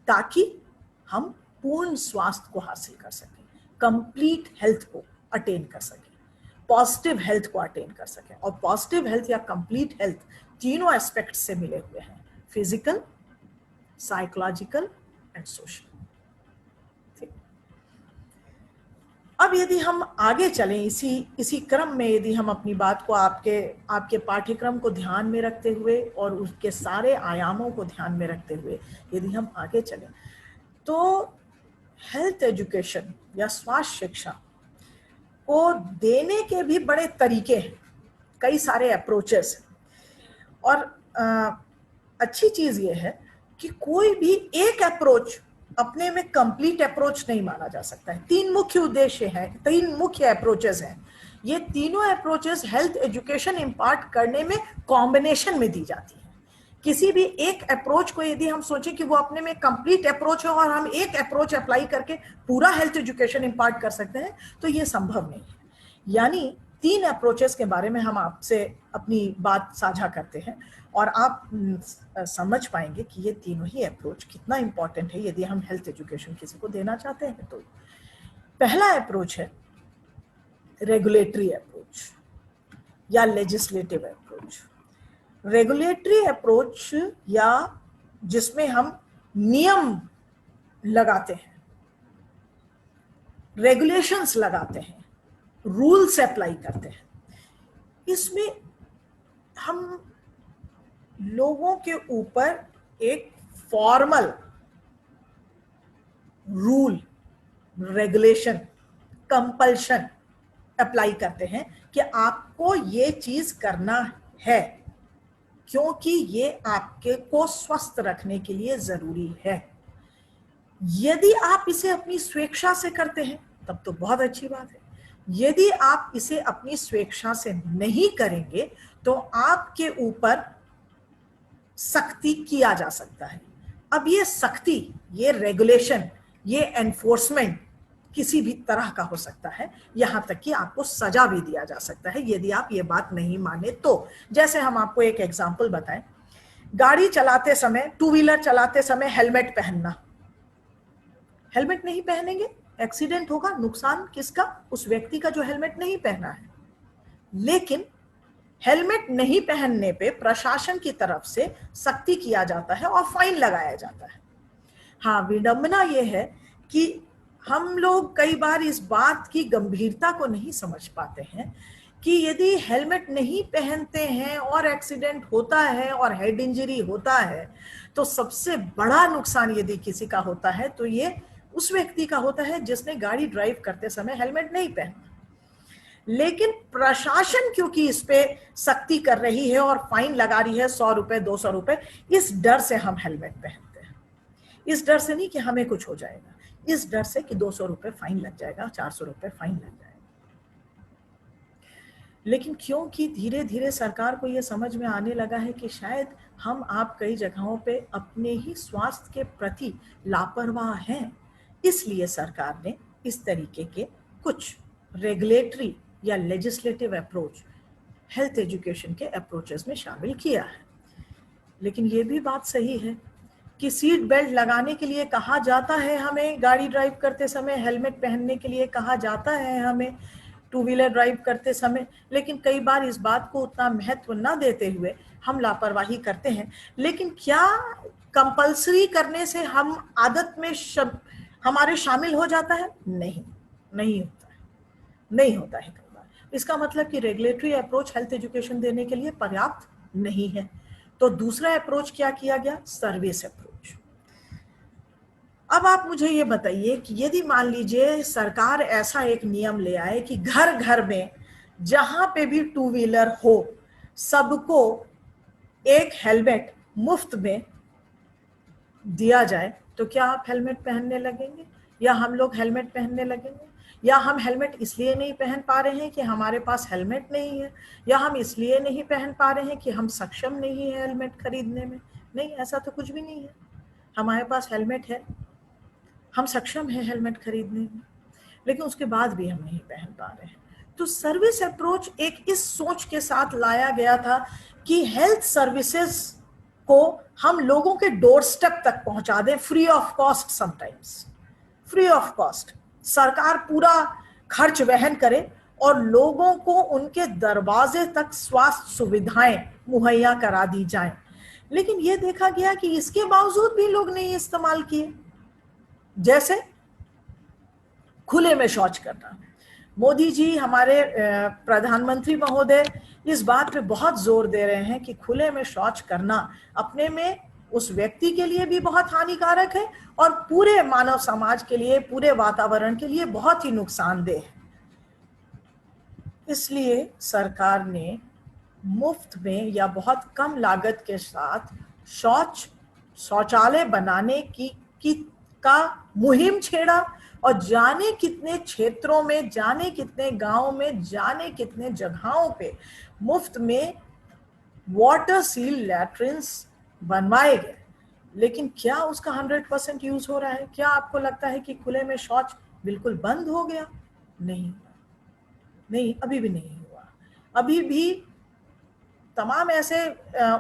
ताकि हम पूर्ण स्वास्थ्य को हासिल कर सकें। कंप्लीट हेल्थ को अटेन कर सकें, पॉजिटिव हेल्थ को अटेन कर सकें। और पॉजिटिव हेल्थ या कंप्लीट हेल्थ तीनों एस्पेक्ट से मिले हुए हैं, फिजिकल, साइकोलॉजिकल एंड सोशल। अब यदि हम आगे चलें इसी क्रम में, यदि हम अपनी बात को आपके पाठ्यक्रम को ध्यान में रखते हुए और उसके सारे आयामों को ध्यान में रखते हुए यदि हम आगे चलें, तो हेल्थ एजुकेशन या स्वास्थ्य शिक्षा को देने के भी बड़े तरीके हैं, कई सारे अप्रोचेस हैं। और अच्छी चीज ये है कि कोई भी एक अप्रोच अपने में कंप्लीट अप्रोच नहीं माना जा सकता है। तीन मुख्य उद्देश्य हैं, तीन मुख्य अप्रोचेस हैं। ये तीनों अप्रोचेस हेल्थ एजुकेशन इंपार्ट करने में कॉम्बिनेशन में दी जाती है। किसी भी एक अप्रोच को यदि हम सोचें कि वो अपने में कंप्लीट अप्रोच है और हम एक अप्रोच अप्लाई करके पूरा हेल्थ एजुकेशन इंपार्ट कर सकते हैं, तो ये संभव नहीं है। यानी तीन अप्रोचेस के बारे में हम आपसे अपनी बात साझा करते हैं और आप समझ पाएंगे कि ये तीनों ही अप्रोच कितना इंपॉर्टेंट है यदि हम हेल्थ एजुकेशन किसी को देना चाहते हैं। तो पहला अप्रोच है रेगुलेटरी अप्रोच या लेजिस्लेटिव अप्रोच। रेगुलेटरी अप्रोच या जिसमें हम नियम लगाते हैं, रेगुलेशंस लगाते हैं, रूल्स अप्लाई करते हैं। इसमें हम लोगों के ऊपर एक formal rule, regulation, compulsion apply करते हैं कि आपको ये चीज करना है क्योंकि ये आपके को स्वस्थ रखने के लिए जरूरी है। यदि आप इसे अपनी स्वेच्छा से करते हैं तब तो बहुत अच्छी बात है। यदि आप इसे अपनी स्वेच्छा से नहीं करेंगे तो आपके ऊपर सख्ती किया जा सकता है। अब ये सख्ती, ये रेगुलेशन, ये एनफोर्समेंट किसी भी तरह का हो सकता है, यहां तक कि आपको सजा भी दिया जा सकता है यदि आप ये बात नहीं माने तो। जैसे हम आपको एक एग्जांपल बताएं, गाड़ी चलाते समय, टू व्हीलर चलाते समय हेलमेट पहनना। हेलमेट नहीं पहनेंगे, एक्सीडेंट होगा, नुकसान किसका? उस व्यक्ति का जो हेलमेट नहीं पहना है। लेकिन हेलमेट नहीं पहनने पे प्रशासन की तरफ से सख्ती किया जाता है और फाइन लगाया जाता है। हाँ, विडंबना यह है कि हम लोग कई बार इस बात की गंभीरता को नहीं समझ पाते हैं कि यदि हेलमेट नहीं पहनते हैं और एक्सीडेंट होता है और हेड इंजरी होता है तो सबसे बड़ा नुकसान यदि किसी का होता है तो ये उस व्यक्ति का होता है जिसने गाड़ी ड्राइव करते समय हेलमेट नहीं पहना। लेकिन प्रशासन क्योंकि इस पे सख्ती कर रही है और फाइन लगा रही है 100 रुपए 200 रुपए, इस डर से हम हेलमेट पहनते हैं। इस डर से नहीं कि हमें कुछ हो जाएगा, इस डर से कि 200 रुपए फाइन लग जाएगा, 400 रुपए फाइन लग जाएगा। लेकिन क्योंकि धीरे धीरे सरकार को यह समझ में आने लगा है कि शायद हम आप कई जगहों पे अपने ही स्वास्थ्य के प्रति लापरवाह हैं, इसलिए सरकार ने इस तरीके के कुछ रेगुलेटरी या लेजिस्लेटिव अप्रोच हेल्थ एजुकेशन के अप्रोचेस में शामिल किया है। लेकिन ये भी बात सही है कि सीट बेल्ट लगाने के लिए कहा जाता है हमें, गाड़ी ड्राइव करते समय हेलमेट पहनने के लिए कहा जाता है हमें टू व्हीलर ड्राइव करते समय, लेकिन कई बार इस बात को उतना महत्व न देते हुए हम लापरवाही करते हैं। लेकिन क्या कंपल्सरी करने से हम आदत में हमारे शामिल हो जाता है? नहीं, नहीं होता है, नहीं होता है कई बार। इसका मतलब कि रेगुलेटरी अप्रोच हेल्थ एजुकेशन देने के लिए पर्याप्त नहीं है। तो दूसरा अप्रोच क्या किया गया? Service approach. अब आप मुझे ये बताइए कि यदि मान लीजिए सरकार ऐसा एक नियम ले आए कि घर घर में जहां पे भी टू व्हीलर हो सबको एक हेलमेट मुफ्त में दिया जाए, तो क्या आप हेलमेट पहनने लगेंगे? या हम लोग हेलमेट पहनने लगेंगे? या हम हेलमेट इसलिए नहीं पहन पा रहे हैं कि हमारे पास हेलमेट नहीं है, या हम इसलिए नहीं पहन पा रहे हैं कि हम सक्षम नहीं है हेलमेट खरीदने में? नहीं, ऐसा तो कुछ भी नहीं है। हमारे पास हेलमेट है, हम सक्षम हैं हेलमेट खरीदने में, लेकिन उसके बाद भी हम नहीं पहन पा रहे हैं। तो सर्विस अप्रोच एक इस सोच के साथ लाया गया था कि हेल्थ सर्विसेज को हम लोगों के डोर स्टेप तक पहुंचा दें, free of cost, sometimes free of cost. सरकार पूरा खर्च वहन करे और लोगों को उनके दरवाजे तक स्वास्थ्य सुविधाएं मुहैया करा दी जाएं। लेकिन यह देखा गया कि इसके बावजूद भी लोग नहीं इस्तेमाल किए। जैसे खुले में शौच करना। मोदी जी, हमारे प्रधानमंत्री महोदय, इस बात पे बहुत जोर दे रहे हैं कि खुले में शौच करना अपने में उस व्यक्ति के लिए भी बहुत हानिकारक है और पूरे मानव समाज के लिए, पूरे वातावरण के लिए बहुत ही नुकसानदेह है। इसलिए सरकार ने मुफ्त में या बहुत कम लागत के साथ शौचालय बनाने का मुहिम छेड़ा और जाने कितने क्षेत्रों में, जाने कितने गांवों में, जाने कितने जगहों पे मुफ्त में वाटर सील लैट्रिन्स बनवाए गए। लेकिन क्या उसका 100% यूज हो रहा है? क्या आपको लगता है कि खुले में शौच बिल्कुल बंद हो गया? नहीं, अभी भी नहीं हुआ। अभी भी तमाम ऐसे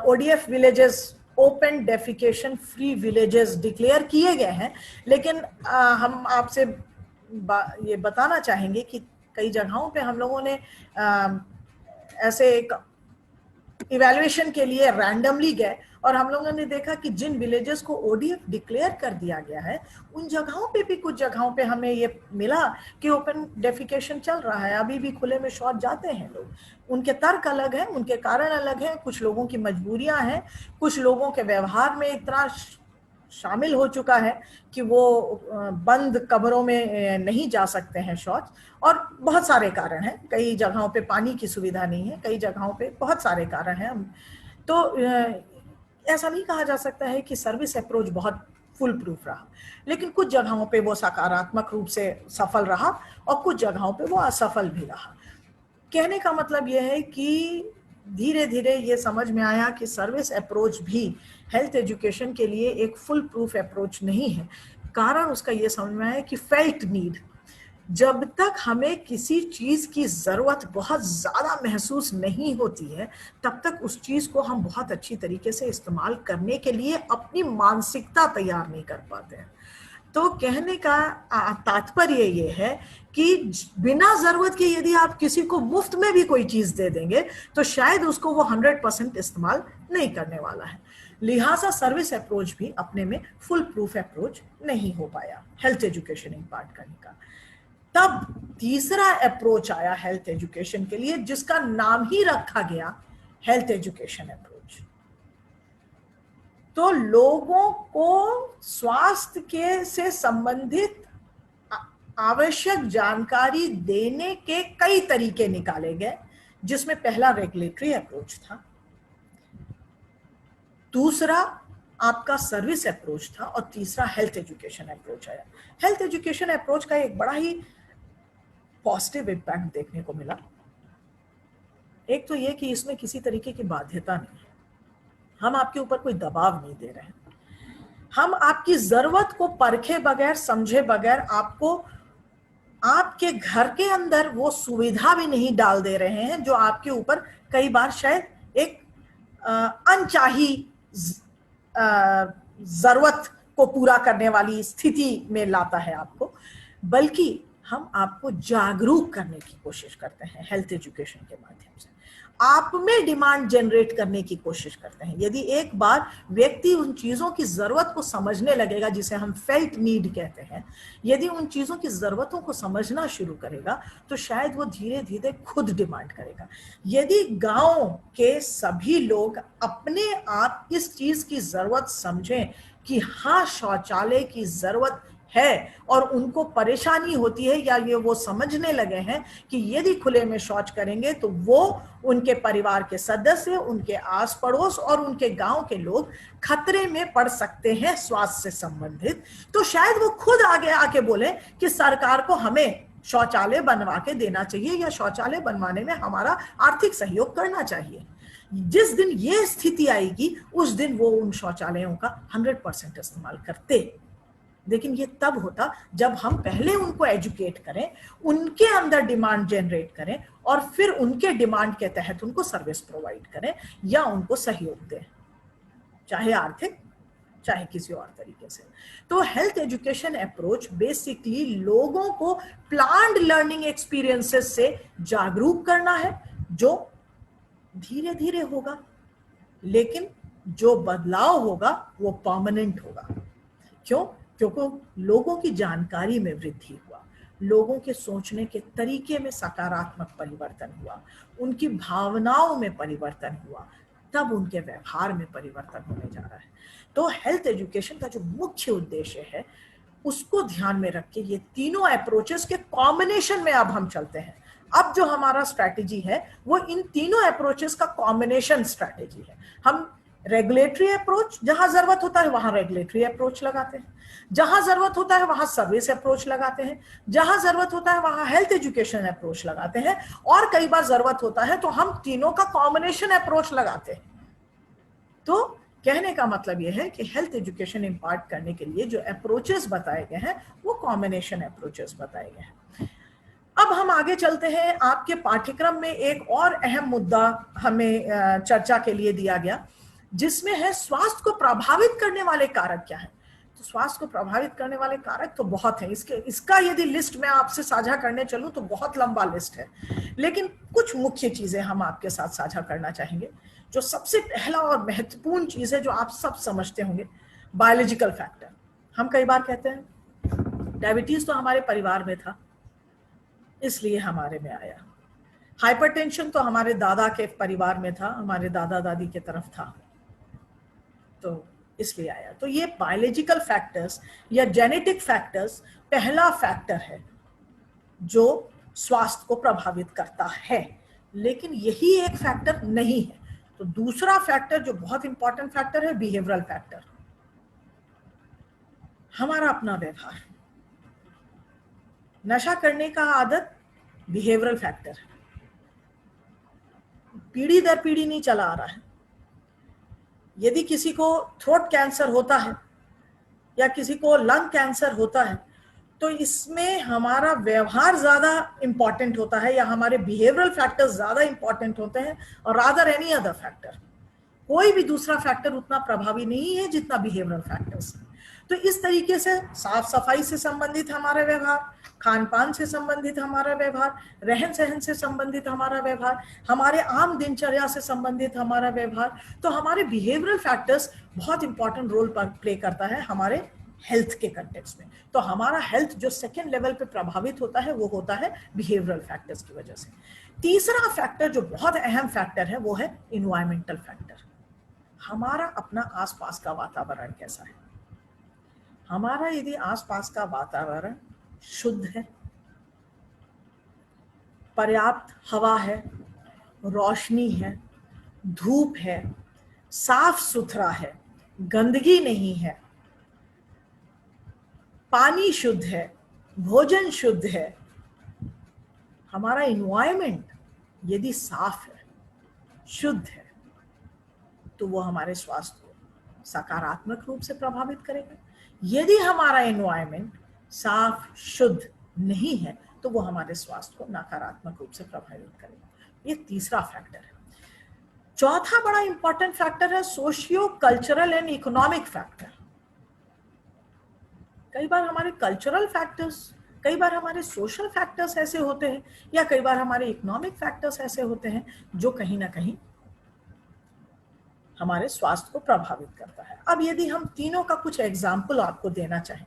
ODF villages, open defecation free villages declare किए गए हैं। लेकिन हम आपसे ये बताना चाहेंगे कि कई जगहों पे हम लोगों ने ऐसे एक इवैल्यूएशन के लिए रैंडमली गए और हम लोगों ने देखा कि जिन विलेजेस को ODF डिक्लेयर कर दिया गया है, उन जगहों पे भी कुछ जगहों पे हमें ये मिला कि ओपन डेफिकेशन चल रहा है, अभी भी खुले में शौच जाते हैं लोग। उनके तर्क अलग हैं, उनके कारण अलग हैं, कुछ लोगों की मजबूरियां हैं, कुछ लोगों के व्यवहार में इतना शामिल हो चुका है कि वो बंद कमरों में नहीं जा सकते हैं शौच, और बहुत सारे कारण हैं। कई जगहों पे पानी की सुविधा नहीं है, कई जगहों पे बहुत सारे कारण हैं। तो ऐसा नहीं कहा जा सकता है कि सर्विस अप्रोच बहुत फुल प्रूफ रहा, लेकिन कुछ जगहों पे वो सकारात्मक रूप से सफल रहा और कुछ जगहों पे वो असफल भी रहा। कहने का मतलब यह है कि धीरे धीरे ये समझ में आया कि सर्विस अप्रोच भी हेल्थ एजुकेशन के लिए एक फुल प्रूफ अप्रोच नहीं है। कारण उसका ये समझ में आया कि फेल्ट नीड, जब तक हमें किसी चीज की जरूरत बहुत ज्यादा महसूस नहीं होती है, तब तक उस चीज को हम बहुत अच्छी तरीके से इस्तेमाल करने के लिए अपनी मानसिकता तैयार नहीं कर पाते हैं। तो कहने का तात्पर्य ये है कि बिना जरूरत के यदि आप किसी को मुफ्त में भी कोई चीज दे देंगे तो शायद उसको वो 100% इस्तेमाल नहीं करने वाला है। लिहाजा सर्विस अप्रोच भी अपने में फुल प्रूफ अप्रोच नहीं हो पाया हेल्थ एजुकेशन इम्पार्ट करने का। तब तीसरा अप्रोच आया हेल्थ एजुकेशन के लिए, जिसका नाम ही रखा गया हेल्थ एजुकेशन अप्रोच। तो लोगों को स्वास्थ्य के से संबंधित आवश्यक जानकारी देने के कई तरीके निकाले गए, जिसमें पहला रेगुलेटरी अप्रोच था, दूसरा आपका सर्विस अप्रोच था और तीसरा हेल्थ एजुकेशन अप्रोच आया। हेल्थ एजुकेशन अप्रोच का एक बड़ा ही पॉजिटिव इम्पैक्ट देखने को मिला। एक तो ये कि इसमें किसी तरीके की बाध्यता नहीं है, हम आपके ऊपर कोई दबाव नहीं दे रहे हैं, हम आपकी जरूरत को परखे बगैर, समझे बगैर आपको आपके घर के अंदर वो सुविधा भी नहीं डाल दे रहे हैं जो आपके ऊपर कई बार शायद एक अनचाही जरूरत को पूरा करने वाली स्थिति में लाता है आपको, बल्कि हम आपको जागरूक करने की कोशिश करते हैं हेल्थ एजुकेशन के माध्यम से, आप में डिमांड जनरेट करने की कोशिश करते हैं। यदि एक बार व्यक्ति उन चीजों की जरूरत को समझने लगेगा, जिसे हम फेल्ट नीड कहते हैं, यदि उन चीजों की जरूरतों को समझना शुरू करेगा तो शायद वो धीरे धीरे खुद डिमांड करेगा। यदि गांव के सभी लोग अपने आप इस चीज की जरूरत समझें कि हाँ शौचालय की जरूरत है और उनको परेशानी होती है, या ये वो समझने लगे हैं कि यदि खुले में शौच करेंगे तो वो, उनके परिवार के सदस्य, उनके आस पड़ोस और उनके गांव के लोग खतरे में पड़ सकते हैं स्वास्थ्य से संबंधित, तो शायद वो खुद आगे आके बोले कि सरकार को हमें शौचालय बनवा के देना चाहिए या शौचालय बनवाने में हमारा आर्थिक सहयोग करना चाहिए। जिस दिन ये स्थिति आएगी उस दिन वो उन शौचालयों का 100% इस्तेमाल करते। लेकिन ये तब होता जब हम पहले उनको एजुकेट करें, उनके अंदर डिमांड जनरेट करें और फिर उनके डिमांड के तहत उनको सर्विस प्रोवाइड करें या उनको सहयोग दें, चाहे आर्थिक, चाहे किसी और तरीके से। तो हेल्थ एजुकेशन अप्रोच बेसिकली लोगों को प्लान्ड लर्निंग एक्सपीरियंसेस से जागरूक करना है, जो धीरे धीरे होगा, लेकिन जो बदलाव होगा वो परमानेंट होगा। क्यों? क्योंकि लोगों की जानकारी में वृद्धि हुआ, लोगों के सोचने के तरीके में सकारात्मक परिवर्तन हुआ, उनकी भावनाओं में परिवर्तन हुआ, तब उनके व्यवहार में परिवर्तन होने जा रहा है। तो हेल्थ एजुकेशन का जो मुख्य उद्देश्य है उसको ध्यान में रख के ये तीनों अप्रोचेस के कॉम्बिनेशन में अब हम चलते हैं। अब जो हमारा स्ट्रैटेजी है वो इन तीनों अप्रोचेस का कॉम्बिनेशन स्ट्रैटेजी है। हम रेगुलेटरी अप्रोच, जहां जरूरत होता है वहां रेगुलेटरी अप्रोच लगाते हैं, जहां जरूरत होता है वहां सर्विस अप्रोच लगाते हैं, जहां जरूरत होता है वहां हेल्थ एजुकेशन अप्रोच लगाते हैं, और कई बार जरूरत होता है तो हम तीनों का कॉम्बिनेशन अप्रोच लगाते हैं। तो कहने का मतलब यह है कि हेल्थ एजुकेशन इंपार्ट करने के लिए जो अप्रोचेस बताए गए हैं वो कॉम्बिनेशन अप्रोचेस बताए गए हैं। अब हम आगे चलते हैं। आपके पाठ्यक्रम में एक और अहम मुद्दा हमें चर्चा के लिए दिया गया, जिसमें है स्वास्थ्य को प्रभावित करने वाले कारक क्या है। तो स्वास्थ्य को प्रभावित करने वाले कारक तो बहुत हैं, इसका यदि लिस्ट मैं आपसे साझा करने चलूं तो बहुत लंबा लिस्ट है, लेकिन कुछ मुख्य चीजें हम आपके साथ साझा करना चाहेंगे। जो सबसे पहला और महत्वपूर्ण चीज है जो आप सब समझते होंगे, बायोलॉजिकल फैक्टर। हम कई बार कहते हैं डायबिटीज तो हमारे परिवार में था इसलिए हमारे में आया, हाइपरटेंशन तो हमारे दादा के परिवार में था, हमारे दादा दादी के तरफ था तो इसलिए आया। तो ये बायोलॉजिकल फैक्टर्स या जेनेटिक फैक्टर्स पहला फैक्टर है जो स्वास्थ्य को प्रभावित करता है, लेकिन यही एक फैक्टर नहीं है। तो दूसरा फैक्टर जो बहुत इंपॉर्टेंट फैक्टर है, बिहेवियरल फैक्टर, हमारा अपना व्यवहार। नशा करने का आदत बिहेवियरल फैक्टर है, पीढ़ी दर पीढ़ी नहीं चला आ रहा है। यदि किसी को थ्रोट कैंसर होता है या किसी को लंग कैंसर होता है तो इसमें हमारा व्यवहार ज्यादा इंपॉर्टेंट होता है या हमारे बिहेवियरल फैक्टर्स ज्यादा इंपॉर्टेंट होते हैं और रादर एनी अदर फैक्टर। कोई भी दूसरा फैक्टर उतना प्रभावी नहीं है जितना बिहेवियरल फैक्टर्स है। तो इस तरीके से साफ सफाई से संबंधित हमारा व्यवहार, खान पान से संबंधित हमारा व्यवहार, रहन सहन से संबंधित हमारा व्यवहार, हमारे आम दिनचर्या से संबंधित हमारा व्यवहार, तो हमारे बिहेवियरल फैक्टर्स बहुत इंपॉर्टेंट रोल प्ले करता है हमारे हेल्थ के कंटेक्स्ट में। तो हमारा हेल्थ जो सेकेंड लेवल पे प्रभावित होता है वो होता है बिहेवियरल फैक्टर्स की वजह से। तीसरा फैक्टर जो बहुत अहम फैक्टर है वो है इन्वायरमेंटल फैक्टर। हमारा अपना आसपास का वातावरण कैसा है। हमारा यदि आसपास का वातावरण शुद्ध है, पर्याप्त हवा है, रोशनी है, धूप है, साफ सुथरा है, गंदगी नहीं है, पानी शुद्ध है, भोजन शुद्ध है, हमारा इन्वायरमेंट यदि साफ है, शुद्ध है, तो वो हमारे स्वास्थ्य को सकारात्मक रूप से प्रभावित करेगा। यदि हमारा एनवायरनमेंट साफ शुद्ध नहीं है तो वो हमारे स्वास्थ्य को नकारात्मक रूप से प्रभावित करेगा। ये तीसरा फैक्टर है। चौथा बड़ा इंपॉर्टेंट फैक्टर है socio cultural and economic factor. कई बार हमारे कल्चरल फैक्टर्स, कई बार हमारे सोशल फैक्टर्स ऐसे होते हैं या कई बार हमारे इकोनॉमिक फैक्टर्स ऐसे होते हैं जो कहीं ना कहीं हमारे स्वास्थ्य को प्रभावित करता है। अब यदि हम तीनों का कुछ एग्जाम्पल आपको देना चाहें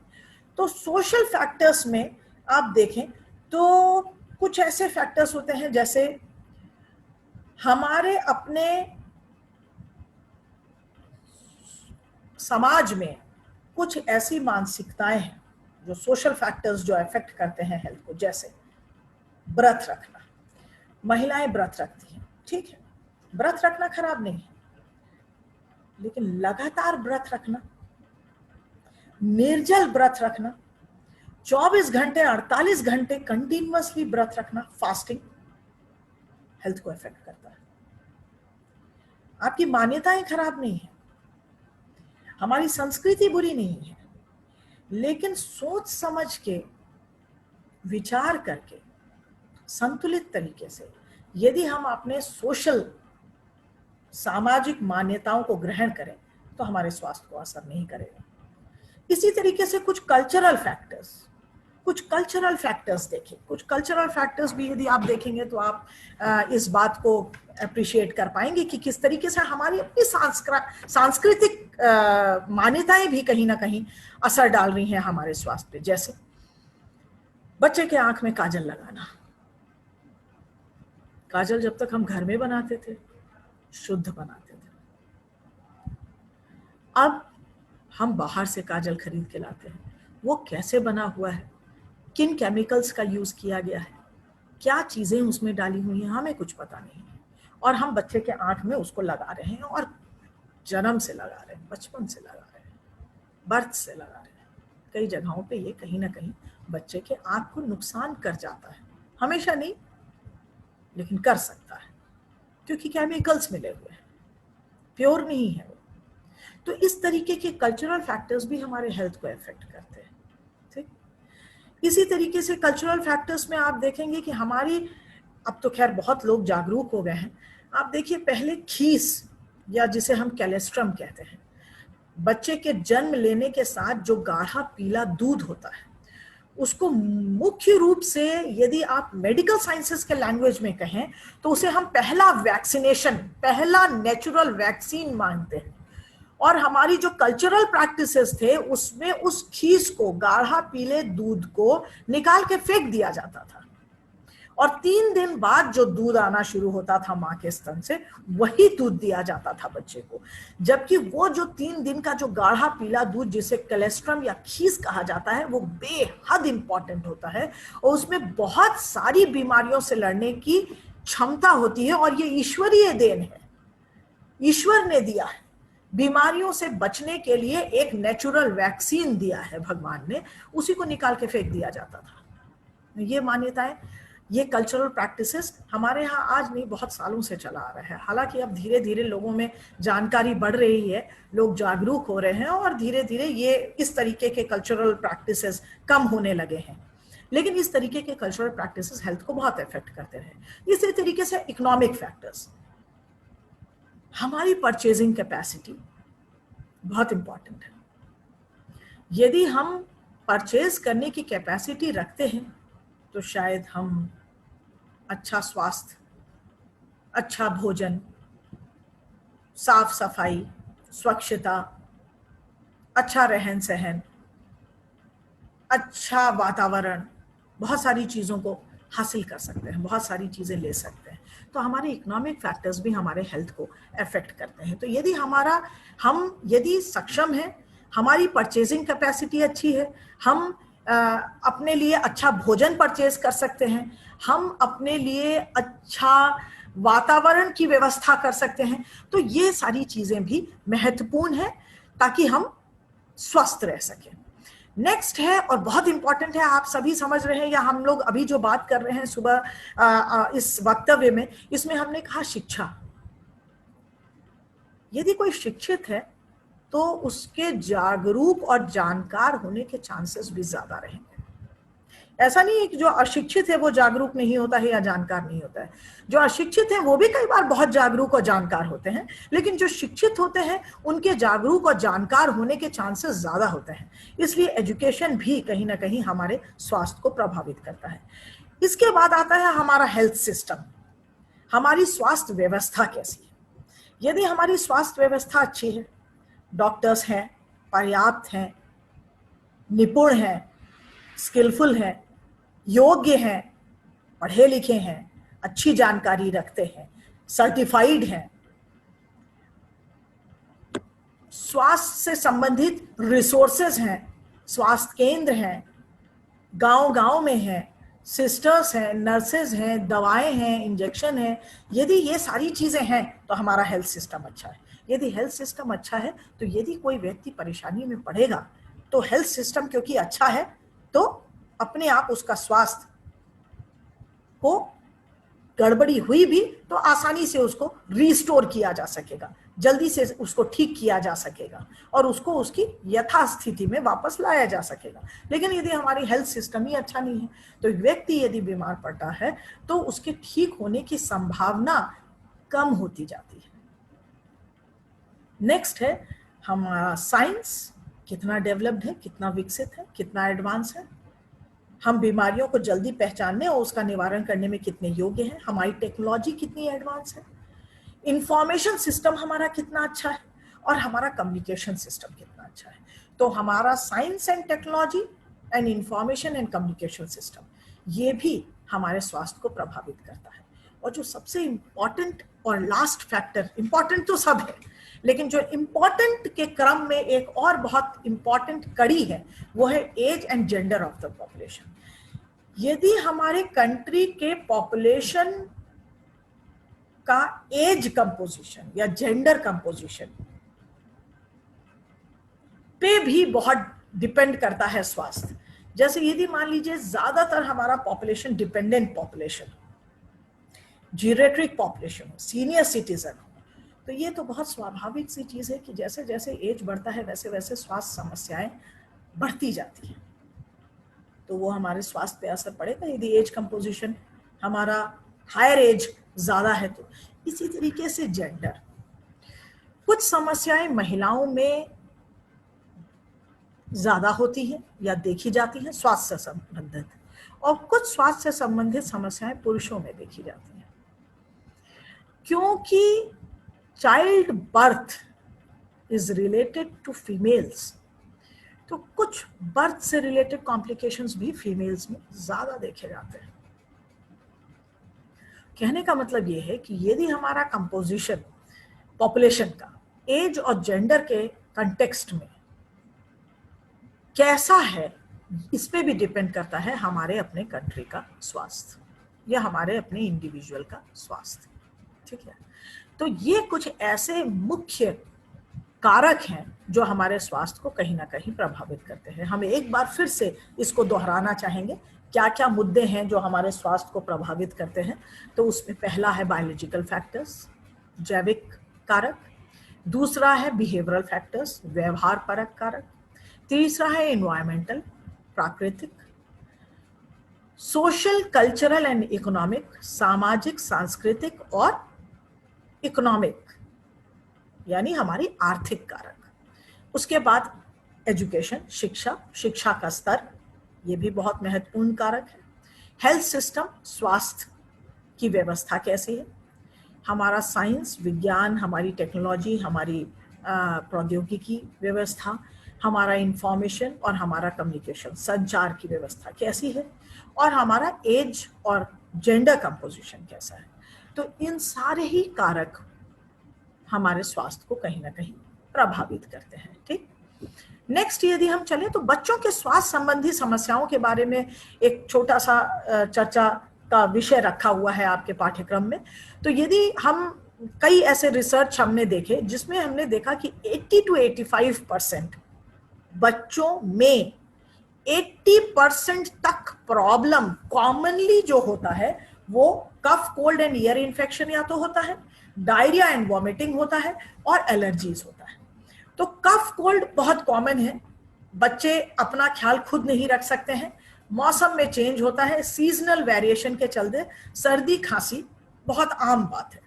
तो सोशल फैक्टर्स में आप देखें तो कुछ ऐसे फैक्टर्स होते हैं जैसे हमारे अपने समाज में कुछ ऐसी मानसिकताएं हैं जो सोशल फैक्टर्स जो अफेक्ट करते हैं हेल्थ को, जैसे व्रत रखना। महिलाएं व्रत रखती हैं, ठीक है, व्रत रखना खराब नहीं है, लेकिन लगातार व्रत रखना, निर्जल व्रत रखना, 24 घंटे 48 घंटे कंटिन्यूअसली व्रत रखना, फास्टिंग, हेल्थ को इफेक्ट करता है। आपकी मान्यताएं खराब नहीं है, हमारी संस्कृति बुरी नहीं है, लेकिन सोच समझ के विचार करके संतुलित तरीके से यदि हम अपने सोशल सामाजिक मान्यताओं को ग्रहण करें तो हमारे स्वास्थ्य को असर नहीं करेगा। इसी तरीके से कुछ कल्चरल फैक्टर्स देखें। कुछ कल्चरल फैक्टर्स भी यदि आप देखेंगे तो आप इस बात को अप्रिशिएट कर पाएंगे कि किस तरीके से हमारी अपनी सांस्कृतिक मान्यताएं भी कहीं ना कहीं असर डाल रही हैं हमारे स्वास्थ्य पे। जैसे बच्चे के आंख में काजल लगाना। काजल जब तक हम घर में बनाते थे, शुद्ध बनाते थे। अब हम बाहर से काजल खरीद के लाते हैं। वो कैसे बना हुआ है, किन केमिकल्स का यूज किया गया है, क्या चीजें उसमें डाली हुई हैं, हमें कुछ पता नहीं है। और हम बच्चे के आंख में उसको लगा रहे हैं, और जन्म से लगा रहे हैं, बचपन से लगा रहे हैं, बर्थ से लगा रहे हैं। कई जगहों पे ये कहीं ना कहीं बच्चे के आंख को नुकसान कर जाता है। हमेशा नहीं, लेकिन कर सकता है, क्योंकि केमिकल्स मिले हुए हैं, प्योर नहीं है वो। तो इस तरीके के कल्चरल फैक्टर्स भी हमारे हेल्थ को अफेक्ट करते हैं। ठीक, इसी तरीके से कल्चरल फैक्टर्स में आप देखेंगे कि हमारी, अब तो खैर बहुत लोग जागरूक हो गए हैं। आप देखिए, पहले खीस, या जिसे हम कैलेस्ट्रम कहते हैं, बच्चे के जन्म लेने के साथ जो गाढ़ा पीला दूध होता है, उसको मुख्य रूप से यदि आप मेडिकल साइंसेस के लैंग्वेज में कहें तो उसे हम पहला वैक्सीनेशन, पहला नेचुरल वैक्सीन मानते हैं। और हमारी जो कल्चरल प्रैक्टिसेस थे उसमें उस खीस को, गाढ़ा पीले दूध को निकाल के फेंक दिया जाता था, और 3 दिन बाद जो दूध आना शुरू होता था माँ के स्तन से, वही दूध दिया जाता था बच्चे को। जबकि वो जो 3 दिन का जो गाढ़ा पीला दूध, जिसे कोलेस्ट्रम या खीस कहा जाता है, वो बेहद इंपॉर्टेंट होता है, और उसमें बहुत सारी बीमारियों से लड़ने की क्षमता होती है। और ये ईश्वरीय देन है, ईश्वर ने दिया है। बीमारियों से बचने के लिए एक नेचुरल वैक्सीन दिया है भगवान ने, उसी को निकाल के फेंक दिया जाता था। ये मान्यताएं, ये कल्चरल प्रैक्टिसेस हमारे यहाँ आज नहीं, बहुत सालों से चला आ रहा है। हालांकि अब धीरे धीरे लोगों में जानकारी बढ़ रही है, लोग जागरूक हो रहे हैं, और धीरे धीरे ये इस तरीके के कल्चरल प्रैक्टिसेस कम होने लगे हैं। लेकिन इस तरीके के कल्चरल प्रैक्टिसेस हेल्थ को बहुत इफेक्ट करते रहे। इसी तरीके से इकोनॉमिक फैक्टर्स, हमारी परचेजिंग कैपेसिटी बहुत इंपॉर्टेंट है। यदि हम परचेज करने की कैपेसिटी रखते हैं तो शायद हम अच्छा स्वास्थ्य, अच्छा भोजन, साफ सफाई, स्वच्छता, अच्छा रहन सहन, अच्छा वातावरण, बहुत सारी चीज़ों को हासिल कर सकते हैं, बहुत सारी चीज़ें ले सकते हैं। तो हमारे इकोनॉमिक फैक्टर्स भी हमारे हेल्थ को अफेक्ट करते हैं। तो यदि हम यदि सक्षम हैं, हमारी परचेजिंग कैपेसिटी अच्छी है, हम अपने लिए अच्छा भोजन परचेज कर सकते हैं, हम अपने लिए अच्छा वातावरण की व्यवस्था कर सकते हैं, तो ये सारी चीज़ें भी महत्वपूर्ण है ताकि हम स्वस्थ रह सकें। नेक्स्ट है, और बहुत इंपॉर्टेंट है, आप सभी समझ रहे हैं, या हम लोग अभी जो बात कर रहे हैं सुबह इस वक्तव्य में, इसमें हमने कहा शिक्षा। यदि कोई शिक्षित है तो उसके जागरूक और जानकार होने के चांसेस भी ज्यादा रहेंगे। ऐसा नहीं है कि जो अशिक्षित है वो जागरूक नहीं होता है या जानकार नहीं होता है। जो अशिक्षित है वो भी कई बार बहुत जागरूक और जानकार होते हैं, लेकिन जो शिक्षित होते हैं उनके जागरूक और जानकार होने के चांसेस ज्यादा होते हैं। इसलिए एजुकेशन भी कहीं ना कहीं हमारे स्वास्थ्य को प्रभावित करता है। इसके बाद आता है हमारा हेल्थ सिस्टम, हमारी स्वास्थ्य व्यवस्था कैसी है। यदि हमारी स्वास्थ्य व्यवस्था अच्छी है, डॉक्टर्स हैं, पर्याप्त हैं, निपुण हैं, स्किलफुल हैं, योग्य हैं, पढ़े लिखे हैं, अच्छी जानकारी रखते हैं, सर्टिफाइड हैं, स्वास्थ्य से संबंधित रिसोर्सेज हैं, स्वास्थ्य केंद्र हैं, गांव-गांव में हैं, सिस्टर्स हैं, नर्सेज हैं, दवाएं हैं, इंजेक्शन हैं, यदि ये सारी चीजें हैं तो हमारा हेल्थ सिस्टम अच्छा है। यदि हेल्थ सिस्टम अच्छा है तो यदि कोई व्यक्ति परेशानी में पड़ेगा तो हेल्थ सिस्टम क्योंकि अच्छा है तो अपने आप उसका स्वास्थ्य को गड़बड़ी हुई भी तो आसानी से उसको रिस्टोर किया जा सकेगा, जल्दी से उसको ठीक किया जा सकेगा और उसको उसकी यथास्थिति में वापस लाया जा सकेगा। लेकिन यदि हमारी हेल्थ सिस्टम ही अच्छा नहीं है तो व्यक्ति यदि बीमार पड़ता है तो उसके ठीक होने की संभावना कम होती जाती है। नेक्स्ट है हमारा साइंस कितना डेवलप्ड है, कितना विकसित है, कितना एडवांस है, हम बीमारियों को जल्दी पहचानने और उसका निवारण करने में कितने योग्य हैं, हमारी टेक्नोलॉजी कितनी एडवांस है, इंफॉर्मेशन सिस्टम हमारा कितना अच्छा है, और हमारा कम्युनिकेशन सिस्टम कितना अच्छा है। तो हमारा science and technology and information and communication system, ये भी हमारे स्वास्थ्य को प्रभावित करता है। और जो सबसे इम्पॉर्टेंट और लास्ट फैक्टर, इम्पॉर्टेंट तो सब है, लेकिन जो इम्पॉर्टेंट के क्रम में एक और बहुत इम्पॉर्टेंट कड़ी है, वो है age and gender of the population. यदि हमारे कंट्री के पॉपुलेशन का एज कंपोजिशन या जेंडर कंपोजिशन पे भी बहुत डिपेंड करता है स्वास्थ्य। जैसे यदि मान लीजिए ज्यादातर हमारा population dependent population, geriatric population, senior citizen, तो ये तो बहुत स्वाभाविक सी चीज है कि जैसे जैसे एज बढ़ता है वैसे वैसे स्वास्थ्य समस्याएं बढ़ती जाती हैं, तो वो हमारे स्वास्थ्य पे असर पड़ेगा यदि एज कंपोजिशन हमारा हायर एज ज्यादा है तो। इसी तरीके से जेंडर, कुछ समस्याएं महिलाओं में ज्यादा होती है या देखी जाती है स्वास्थ्य से संबंधित, और कुछ स्वास्थ्य से संबंधित समस्याएं पुरुषों में देखी जाती हैं। क्योंकि child birth is related to females, तो कुछ बर्थ से रिलेटेड कॉम्प्लिकेशंस भी फीमेल्स में ज्यादा देखे जाते हैं। कहने का मतलब ये है कि यदि हमारा कंपोजिशन पॉपुलेशन का एज और जेंडर के कंटेक्स्ट में कैसा है, इस पे भी डिपेंड करता है हमारे अपने कंट्री का स्वास्थ्य या हमारे अपने इंडिविजुअल का स्वास्थ्य। ठीक है, तो ये कुछ ऐसे मुख्य कारक हैं जो हमारे स्वास्थ्य को कहीं ना कहीं प्रभावित करते हैं। हम एक बार फिर से इसको दोहराना चाहेंगे, क्या क्या मुद्दे हैं जो हमारे स्वास्थ्य को प्रभावित करते हैं। तो उसमें पहला है बायोलॉजिकल फैक्टर्स, जैविक कारक, दूसरा है बिहेवियरल फैक्टर्स, व्यवहार परक कारक, तीसरा है एनवायरमेंटल, प्राकृतिक, सोशल, कल्चरल एंड इकोनॉमिक, सामाजिक, सांस्कृतिक और इकोनॉमिक यानी हमारी आर्थिक कारक। उसके बाद एजुकेशन, शिक्षा, शिक्षा का स्तर, ये भी बहुत महत्वपूर्ण कारक है। हेल्थ सिस्टम, स्वास्थ्य की व्यवस्था कैसी है, हमारा साइंस, विज्ञान, हमारी टेक्नोलॉजी, हमारी प्रौद्योगिकी व्यवस्था, हमारा इंफॉर्मेशन और हमारा कम्युनिकेशन, संचार की व्यवस्था कैसी है, और हमारा एज और जेंडर कंपोजिशन कैसा है। तो इन सारे ही कारक हमारे स्वास्थ्य को कहीं ना कहीं प्रभावित करते हैं। ठीक, नेक्स्ट यदि हम चले तो बच्चों के स्वास्थ्य संबंधी समस्याओं के बारे में एक छोटा सा चर्चा का विषय रखा हुआ है आपके पाठ्यक्रम में। तो यदि हम कई ऐसे रिसर्च हमने देखे जिसमें हमने देखा कि 80 to 85% बच्चों में 80% तक प्रॉब्लम कॉमनली जो होता है वो cough, cold and ear infection या तो होता है, डायरिया एंड वॉमिटिंग होता है, और एलर्जीज होता है। तो कफ कोल्ड बहुत कॉमन है, बच्चे अपना ख्याल खुद नहीं रख सकते हैं, मौसम में चेंज होता है, सीजनल वेरिएशन के चलते सर्दी खांसी बहुत आम बात है।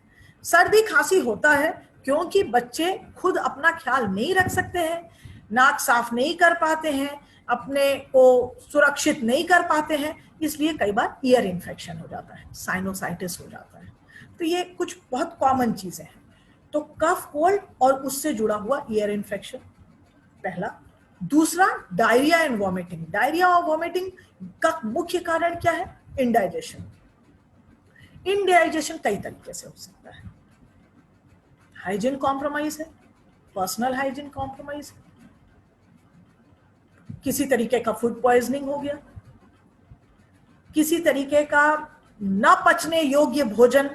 सर्दी खांसी होता है क्योंकि बच्चे खुद अपना ख्याल नहीं रख सकते हैं, नाक साफ नहीं कर पाते हैं, अपने को सुरक्षित नहीं कर पाते हैं, इसलिए कई बार ईयर इन्फेक्शन हो जाता है, साइनोसाइटिस हो जाता है। तो ये कुछ बहुत कॉमन चीजें हैं। तो कफ, कोल्ड और उससे जुड़ा हुआ ईयर इन्फेक्शन पहला। दूसरा, डायरिया एंड वॉमिटिंग। डायरिया और वॉमिटिंग का मुख्य कारण क्या है? इंडाइजेशन। इंडाइजेशन कई तरीके से हो सकता है, हाइजीन कॉम्प्रोमाइज है, पर्सनल हाइजीन कॉम्प्रोमाइज है, किसी तरीके का फूड पॉइजनिंग हो गया, किसी तरीके का न पचने योग्य भोजन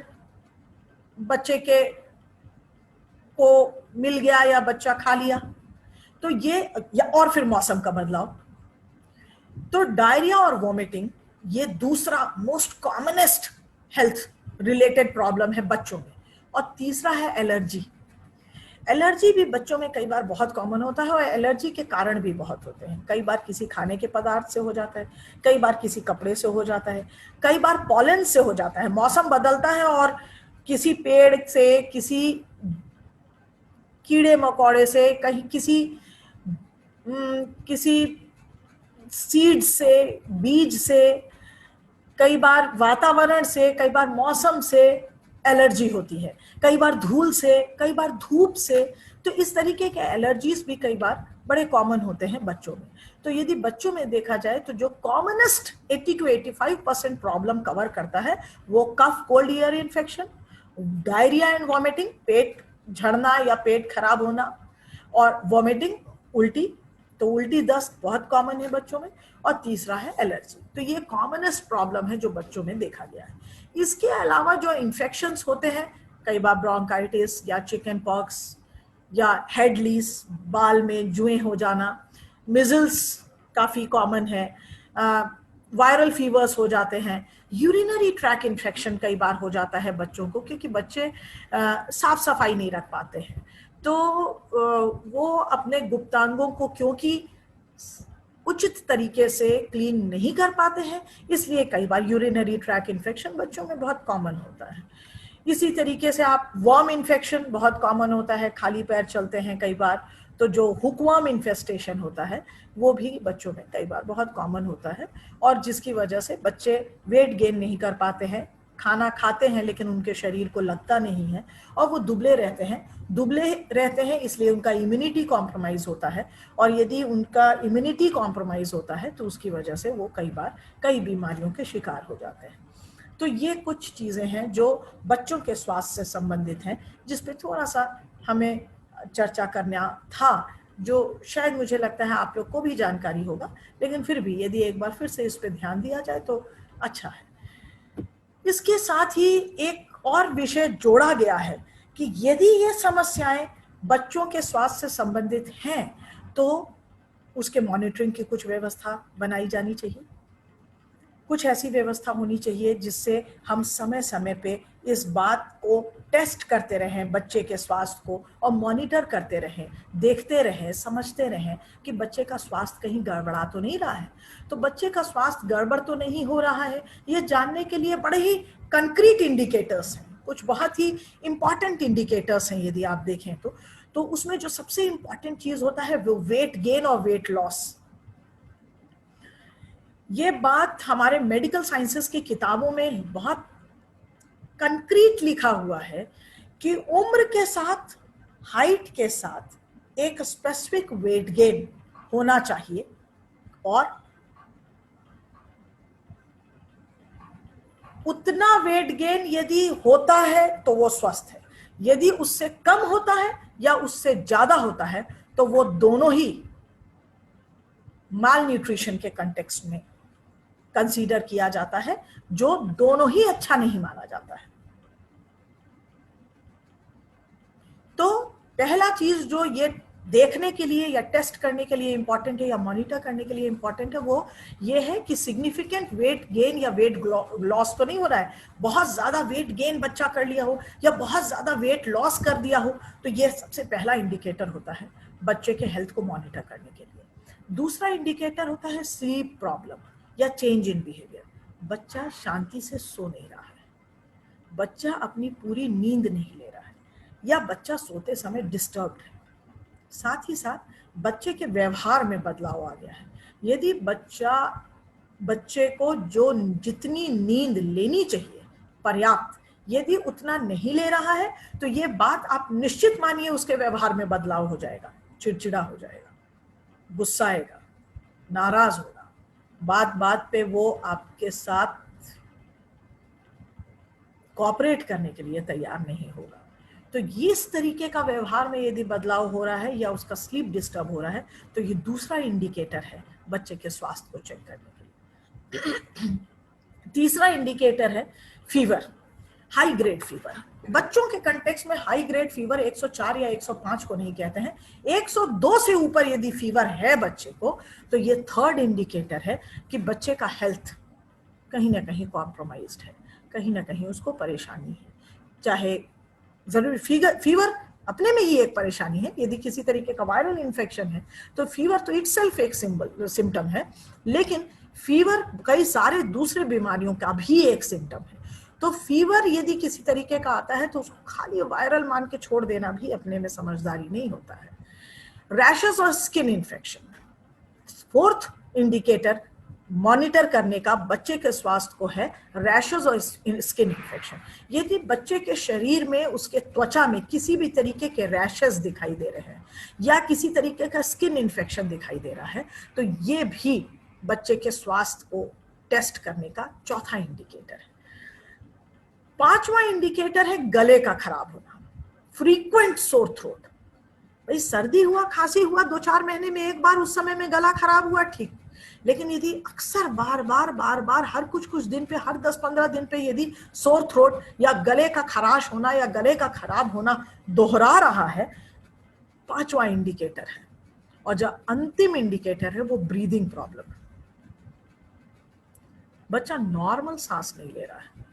बच्चे के को मिल गया या बच्चा खा लिया, तो ये, या और फिर मौसम का बदलाव। तो डायरिया और वॉमिटिंग ये दूसरा most commonest health related problem है बच्चों में। और तीसरा है एलर्जी। एलर्जी भी बच्चों में कई बार बहुत कॉमन होता है, और एलर्जी के कारण भी बहुत होते हैं। कई बार किसी खाने के पदार्थ से हो जाता है, कई बार किसी कपड़े से हो जाता है, कई बार पॉलन से हो जाता है। मौसम बदलता है और किसी पेड़ से, कीड़े मकोड़े से, कहीं किसी सीड से, बीज से, कई बार वातावरण से, कई बार मौसम से एलर्जी होती है, कई बार धूल से, कई बार धूप से। तो इस तरीके के एलर्जीज भी कई बार बड़े कॉमन होते हैं बच्चों में। तो यदि बच्चों में देखा जाए तो जो कॉमनेस्ट 80 to 85% प्रॉब्लम कवर करता है वो cough cold ear infection, diarrhoea and vomiting, पेट झड़ना या पेट खराब होना, और वॉमिटिंग, उल्टी, तो उल्टी दस्त बहुत कॉमन है बच्चों में, और तीसरा है एलर्जी। तो ये कॉमनेस्ट प्रॉब्लम है जो बच्चों में देखा गया है। इसके अलावा जो इन्फेक्शंस होते हैं, कई बार ब्रोंकाइटिस या चिकन पॉक्स या हेड लीस, बाल में जुएं हो जाना, मिजल्स काफ़ी कॉमन है, वायरल फीवर्स हो जाते हैं, यूरिनरी ट्रैक इन्फेक्शन कई बार हो जाता है बच्चों को, क्योंकि बच्चे साफ सफाई नहीं रख पाते हैं। तो वो अपने गुप्तांगों को क्योंकि उचित तरीके से क्लीन नहीं कर पाते हैं, इसलिए कई बार यूरिनरी ट्रैक इन्फेक्शन बच्चों में बहुत कॉमन होता है। इसी तरीके से आप वर्म इन्फेक्शन बहुत कॉमन होता है, खाली पैर चलते हैं कई बार, तो जो हुकवर्म इन्फेस्टेशन होता है वो भी बच्चों में कई बार बहुत कॉमन होता है, और जिसकी वजह से बच्चे वेट गेन नहीं कर पाते हैं, खाना खाते हैं लेकिन उनके शरीर को लगता नहीं है, और वो दुबले रहते हैं इसलिए उनका इम्यूनिटी कॉम्प्रोमाइज होता है, और यदि उनका इम्यूनिटी कॉम्प्रोमाइज होता है तो उसकी वजह से वो कई बार कई बीमारियों के शिकार हो जाते हैं। तो ये कुछ चीज़ें हैं जो बच्चों के स्वास्थ्य से संबंधित हैं, जिस पे थोड़ा सा हमें चर्चा करना था, जो शायद मुझे लगता है आप लोग को भी जानकारी होगा, लेकिन फिर भी यदि एक बार फिर से इस पे ध्यान दिया जाए तो अच्छा है। इसके साथ ही एक और विषय जोड़ा गया है कि यदि ये समस्याएं बच्चों के स्वास्थ्य से संबंधित हैं तो उसके मॉनिटरिंग की कुछ व्यवस्था बनाई जानी चाहिए। कुछ ऐसी व्यवस्था होनी चाहिए जिससे हम समय समय पे इस बात को टेस्ट करते रहें, बच्चे के स्वास्थ्य को, और मॉनिटर करते रहें, देखते रहें, समझते रहें कि बच्चे का स्वास्थ्य कहीं गड़बड़ा तो नहीं रहा है। तो बच्चे का स्वास्थ्य गड़बड़ तो नहीं हो रहा है, ये जानने के लिए बड़े ही कंक्रीट इंडिकेटर्स हैं, कुछ बहुत ही इंपॉर्टेंट इंडिकेटर्स हैं यदि आप देखें तो उसमें जो सबसे इंपॉर्टेंट चीज होता है वो वेट गेन और वेट लॉस। ये बात हमारे मेडिकल साइंसेस की किताबों में बहुत कंक्रीट लिखा हुआ है कि उम्र के साथ, हाइट के साथ एक स्पेसिफिक वेट गेन होना चाहिए, और उतना वेट गेन यदि होता है तो वो स्वस्थ है, यदि उससे कम होता है या उससे ज्यादा होता है तो वो दोनों ही माल न्यूट्रिशन के कंटेक्स्ट में कंसीडर किया जाता है, जो दोनों ही अच्छा नहीं माना जाता है। तो पहला चीज जो ये देखने के लिए या टेस्ट करने के लिए इंपॉर्टेंट है या मॉनिटर करने के लिए इंपॉर्टेंट है वो ये है कि सिग्निफिकेंट वेट गेन या वेट लॉस तो नहीं हो रहा है। बहुत ज्यादा वेट गेन बच्चा कर लिया हो या बहुत ज्यादा वेट लॉस कर दिया हो तो ये सबसे पहला इंडिकेटर होता है बच्चे के हेल्थ को मॉनिटर करने के लिए। दूसरा इंडिकेटर होता है स्लीप प्रॉब्लम या चेंज इन बिहेवियर। बच्चा शांति से सो नहीं रहा है, बच्चा अपनी पूरी नींद नहीं ले रहा है, या बच्चा सोते समय डिस्टर्ब्ड है। साथ ही साथ बच्चे के व्यवहार में बदलाव आ गया है। यदि बच्चे को जो जितनी नींद लेनी चाहिए पर्याप्त, यदि उतना नहीं ले रहा है तो ये बात आप निश्चित मानिए उसके व्यवहार में बदलाव हो जाएगा। चिड़चिड़ा हो जाएगा, गुस्साएगा, नाराज होगा, बात बात पे वो आपके साथ कोऑपरेट करने के लिए तैयार नहीं होगा। तो ये इस तरीके का व्यवहार में यदि बदलाव हो रहा है या उसका स्लीप डिस्टर्ब हो रहा है तो ये दूसरा इंडिकेटर है बच्चे के स्वास्थ्य को चेक करने के लिए। तीसरा इंडिकेटर है फीवर, हाई ग्रेड फीवर। बच्चों के कंटेक्स्ट में हाई ग्रेड फीवर 104 या 105 को नहीं कहते हैं, 102 से ऊपर यदि फीवर है बच्चे को तो ये थर्ड इंडिकेटर है कि बच्चे का हेल्थ कहीं ना कहीं कॉम्प्रोमाइज्ड है, कहीं ना कहीं उसको परेशानी है। चाहे जरूरी फीवर अपने में ही एक परेशानी है, यदि किसी तरीके का वायरल इन्फेक्शन है तो फीवर तो इटसेल्फ एक सिम्टम है, लेकिन फीवर कई सारे दूसरे बीमारियों का भी एक सिम्टम है। तो फीवर यदि किसी तरीके का आता है तो उसको खाली वायरल मान के छोड़ देना भी अपने में समझदारी नहीं होता है। रैशेस और skin infection, fourth indicator monitor करने का बच्चे के स्वास्थ्य को है रैशेस और स्किन इन्फेक्शन। यदि बच्चे के शरीर में, उसके त्वचा में किसी भी तरीके के रैशेस दिखाई दे रहे हैं या किसी तरीके का स्किन इन्फेक्शन दिखाई दे रहा है तो ये भी बच्चे के स्वास्थ्य को टेस्ट करने का चौथा इंडिकेटर है। पांचवा इंडिकेटर है गले का खराब होना, फ्रीक्वेंट सोर थ्रोट। भाई सर्दी हुआ, खांसी हुआ, 2-4 महीने में एक बार उस समय में गला खराब हुआ, ठीक, लेकिन यदि अक्सर बार बार हर कुछ दिन पे, हर 10-15 दिन पे यदि सोर थ्रोट या गले का खराश होना या गले का खराब होना दोहरा रहा है, पांचवा इंडिकेटर है। और जो अंतिम इंडिकेटर है वो ब्रीदिंग प्रॉब्लम है। बच्चा नॉर्मल सांस नहीं ले रहा है,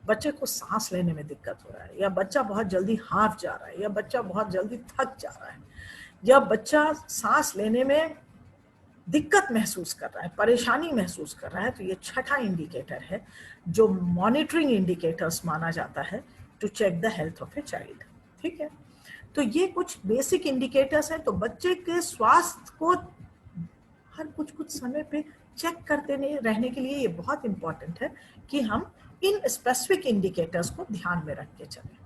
बच्चे को सांस लेने में दिक्कत हो रहा है, या बच्चा बहुत जल्दी हाफ जा रहा है, या बच्चा बहुत जल्दी थक जा रहा है, या बच्चा सांस लेने में दिक्कत महसूस कर रहा है, परेशानी महसूस कर रहा है, तो ये छठा इंडिकेटर है जो मॉनिटरिंग इंडिकेटर्स माना जाता है to check the health of a child. ठीक है, तो ये कुछ बेसिक इंडिकेटर्स हैं। तो बच्चे के स्वास्थ्य को हर कुछ समय पे चेक करते रहने के लिए ये बहुत इंपॉर्टेंट है कि हम इन स्पेसिफिक इंडिकेटर्स को ध्यान में रख के चलें।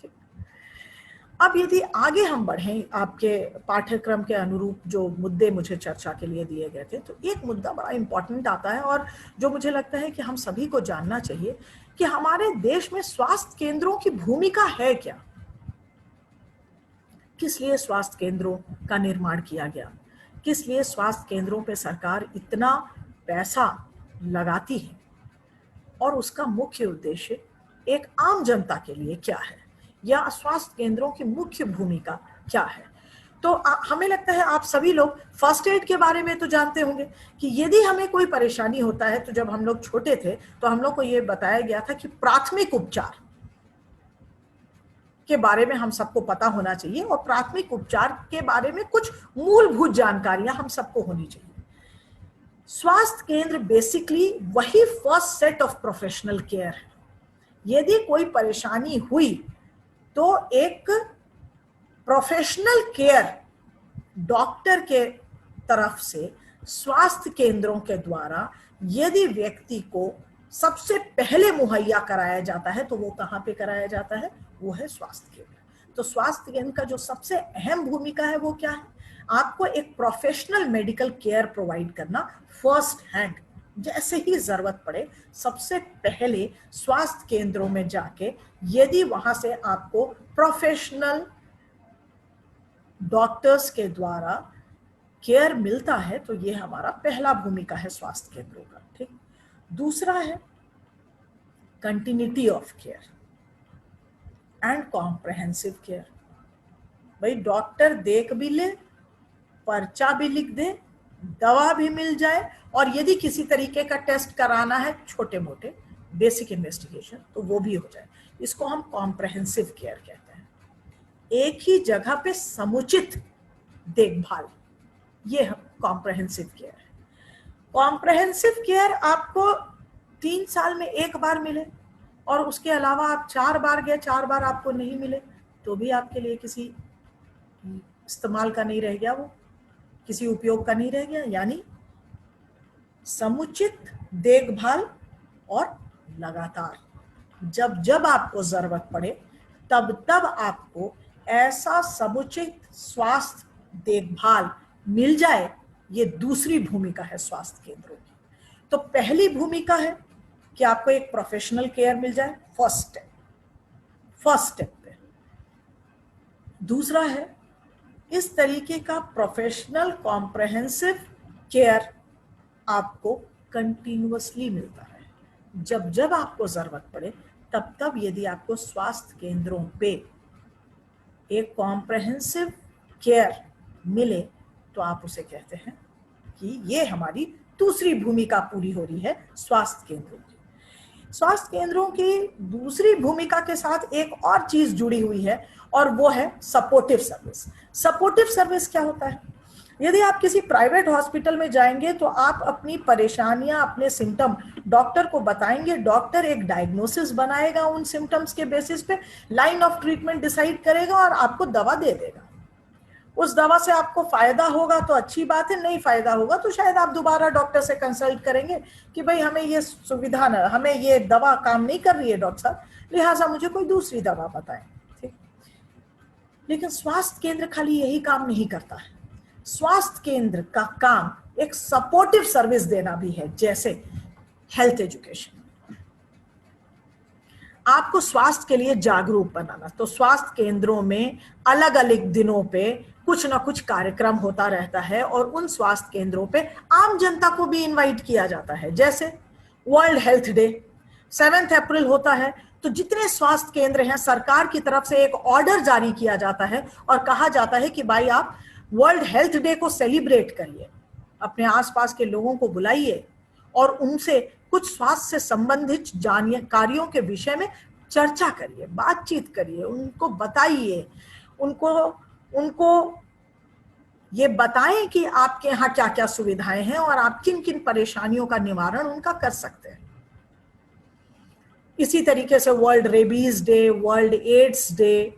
ठीक, अब यदि आगे हम बढ़ें आपके पाठ्यक्रम के अनुरूप जो मुद्दे मुझे चर्चा के लिए दिए गए थे, तो एक मुद्दा बड़ा इंपॉर्टेंट आता है और जो मुझे लगता है कि हम सभी को जानना चाहिए कि हमारे देश में स्वास्थ्य केंद्रों की भूमिका है क्या, किस लिए स्वास्थ्य केंद्रों का निर्माण किया गया, किस लिए स्वास्थ्य केंद्रों पे सरकार इतना पैसा लगाती है और उसका मुख्य उद्देश्य एक आम जनता के लिए क्या है, या स्वास्थ्य केंद्रों की मुख्य भूमिका क्या है। तो हमें लगता है आप सभी लोग फर्स्ट एड के बारे में तो जानते होंगे कि यदि हमें कोई परेशानी होता है, तो जब हम लोग छोटे थे तो हम लोग को ये बताया गया था कि प्राथमिक उपचार के बारे में हम सबको पता होना चाहिए और प्राथमिक उपचार के बारे में कुछ मूलभूत जानकारियां हम सबको होनी चाहिए। स्वास्थ्य केंद्र बेसिकली वही first set of professional care है। यदि कोई परेशानी हुई तो एक प्रोफेशनल केयर डॉक्टर के तरफ से स्वास्थ्य केंद्रों के द्वारा यदि व्यक्ति को सबसे पहले मुहैया कराया जाता है तो वो कहाँ पे कराया जाता है, वो है स्वास्थ्य केंद्र। तो स्वास्थ्य केंद्र का जो सबसे अहम भूमिका है वो क्या है, आपको एक प्रोफेशनल मेडिकल केयर प्रोवाइड करना, फर्स्ट हैंड, जैसे ही जरूरत पड़े सबसे पहले स्वास्थ्य केंद्रों में जाके यदि वहां से आपको प्रोफेशनल डॉक्टर्स के द्वारा केयर मिलता है तो ये हमारा पहला भूमिका है स्वास्थ्य केंद्रों का। ठीक, दूसरा है continuity of care and comprehensive care. भाई डॉक्टर देख भी ले, पर्चा भी लिख दे, दवा भी मिल जाए, और यदि किसी तरीके का टेस्ट कराना है, छोटे मोटे बेसिक इन्वेस्टिगेशन, तो वो भी हो जाए। इसको हम कॉम्प्रहेंसिव केयर कहते हैं। एक ही जगह पे समुचित देखभाल, ये कॉम्प्रहेंसिव केयर है। कॉम्प्रहेंसिव केयर आपको 3 साल में एक बार मिले और उसके अलावा आप 4 बार गए, 4 बार आपको नहीं मिले, तो भी आपके लिए किसी इस्तेमाल का नहीं रह गया, वो किसी उपयोग का नहीं रह गया। यानी समुचित देखभाल और लगातार जब जब आपको जरूरत पड़े तब तब आपको ऐसा समुचित स्वास्थ्य देखभाल मिल जाए, ये दूसरी भूमिका है स्वास्थ्य केंद्रों की। तो पहली भूमिका है कि आपको एक प्रोफेशनल केयर मिल जाए, फर्स्ट स्टेप पे। दूसरा है इस तरीके का प्रोफेशनल कॉम्प्रहेंसिव केयर आपको कंटिन्यूअसली मिलता है। जब जब आपको जरूरत पड़े तब तब यदि आपको स्वास्थ्य केंद्रों पे एक कॉम्प्रहेंसिव केयर मिले तो आप उसे कहते हैं कि ये हमारी दूसरी भूमिका पूरी हो रही है स्वास्थ्य केंद्रों की। स्वास्थ्य केंद्रों की दूसरी भूमिका के साथ एक और चीज जुड़ी हुई है और वो है सपोर्टिव सर्विस। सपोर्टिव सर्विस क्या होता है? यदि आप किसी प्राइवेट हॉस्पिटल में जाएंगे तो आप अपनी परेशानियां, अपने सिम्टम डॉक्टर को बताएंगे, डॉक्टर एक डायग्नोसिस बनाएगा, उन सिम्टम्स के बेसिस पे लाइन ऑफ ट्रीटमेंट डिसाइड करेगा और आपको दवा दे देगा। उस दवा से आपको फायदा होगा तो अच्छी बात है, नहीं फायदा होगा तो शायद आप दोबारा डॉक्टर से कंसल्ट करेंगे कि भाई हमें ये सुविधा न, हमें ये दवा काम नहीं कर रही है डॉक्टर साहब, लिहाजा मुझे कोई दूसरी दवा बताएं। ठीक, लेकिन स्वास्थ्य केंद्र खाली यही काम नहीं करता है। स्वास्थ्य केंद्र का काम एक सपोर्टिव सर्विस देना भी है, जैसे हेल्थ एजुकेशन। आपको स्वास्थ्य के लिए जागरूक बनाना, तो स्वास्थ्य केंद्रों में अलग अलग दिनों पे कुछ ना कुछ कार्यक्रम होता रहता है और उन स्वास्थ्य केंद्रों पे आम जनता को भी इनवाइट किया जाता है। जैसे वर्ल्ड हेल्थ डे 7 अप्रैल होता है, तो जितने स्वास्थ्य केंद्र हैं सरकार की तरफ से एक ऑर्डर जारी किया जाता है और कहा जाता है कि भाई आप वर्ल्ड हेल्थ डे को सेलिब्रेट करिए, अपने आसपास के लोगों को बुलाइए और उनसे कुछ स्वास्थ्य से संबंधित जानकारियों के विषय में चर्चा करिए, बातचीत करिए, उनको बताइए, उनको ये बताएं कि आपके यहाँ क्या क्या सुविधाएं हैं और आप किन किन परेशानियों का निवारण उनका कर सकते हैं। इसी तरीके से World Rabies Day, World AIDS Day,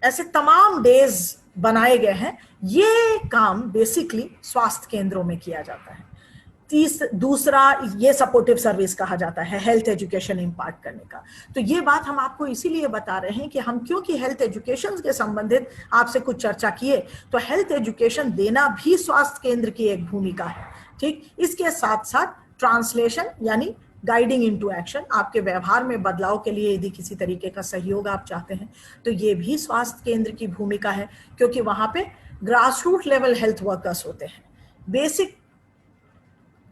ऐसे तमाम डेज बनाए गए हैं। ये काम बेसिकली स्वास्थ्य केंद्रों में किया जाता है। दूसरा ये सपोर्टिव सर्विस कहा जाता है, हेल्थ एजुकेशन इम्पार्ट करने का। तो ये बात हम आपको इसीलिए बता रहे हैं कि हम क्योंकि हेल्थ एजुकेशन के संबंधित आपसे कुछ चर्चा किए, तो हेल्थ एजुकेशन देना भी स्वास्थ्य केंद्र की एक भूमिका है। ठीक, इसके साथ साथ ट्रांसलेशन यानी गाइडिंग इनटू एक्शन, आपके व्यवहार में बदलाव के लिए यदि किसी तरीके का सहयोग आप चाहते हैं तो ये भी स्वास्थ्य केंद्र की भूमिका है, क्योंकि वहां पे grass root level health workers होते हैं, बेसिक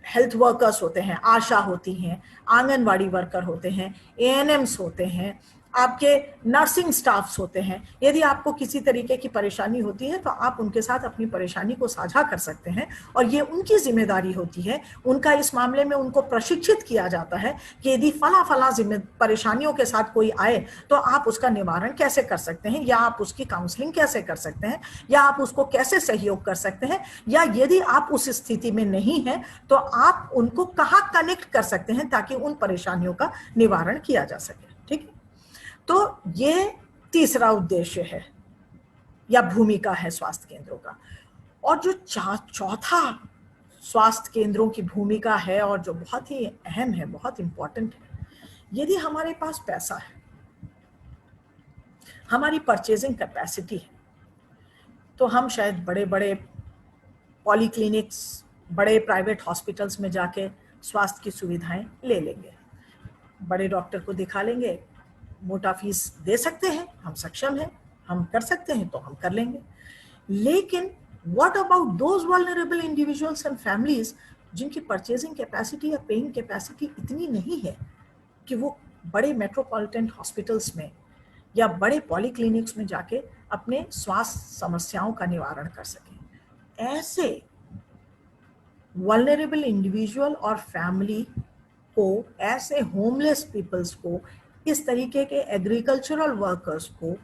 हेल्थ वर्कर्स होते हैं, आशा होती हैं, आंगनवाड़ी वर्कर होते हैं, एएनएम्स होते हैं, आपके नर्सिंग स्टाफ्स होते हैं। यदि आपको किसी तरीके की परेशानी होती है तो आप उनके साथ अपनी परेशानी को साझा कर सकते हैं और ये उनकी जिम्मेदारी होती है। उनका इस मामले में उनको प्रशिक्षित किया जाता है कि यदि फला फला परेशानियों के साथ कोई आए तो आप उसका निवारण कैसे कर सकते हैं, या आप उसकी काउंसलिंग कैसे कर सकते हैं, या आप उसको कैसे सहयोग कर सकते हैं, या यदि आप उस स्थिति में नहीं हैं तो आप उनको कहाँ कनेक्ट कर सकते हैं ताकि उन परेशानियों का निवारण किया जा सके। ठीक है, तो ये तीसरा उद्देश्य है या भूमिका है स्वास्थ्य केंद्रों का। और जो चौथा स्वास्थ्य केंद्रों की भूमिका है और जो बहुत ही अहम है, बहुत इंपॉर्टेंट है, यदि हमारे पास पैसा है, हमारी परचेजिंग कैपेसिटी है, तो हम शायद बड़े बड़े पॉलीक्लिनिक्स, बड़े प्राइवेट हॉस्पिटल्स में जाके स्वास्थ्य की सुविधाएं ले लेंगे, बड़े डॉक्टर को दिखा लेंगे, मोटा फीस दे सकते हैं, हम सक्षम हैं, हम कर सकते हैं तो हम कर लेंगे। लेकिन what about those vulnerable individuals and families जिनकी परचेजिंग कैपेसिटी या पेइंग कैपेसिटी इतनी नहीं है कि वो बड़े मेट्रोपॉलिटन हॉस्पिटल्स में या बड़े पॉलीक्लिनिक्स में जाके अपने स्वास्थ्य समस्याओं का निवारण कर सकें। ऐसे वल्नरेबल इंडिविजुअल और फैमिली को, ऐसे होमलेस पीपल्स को, इस तरीके के एग्रीकल्चरल वर्कर्स को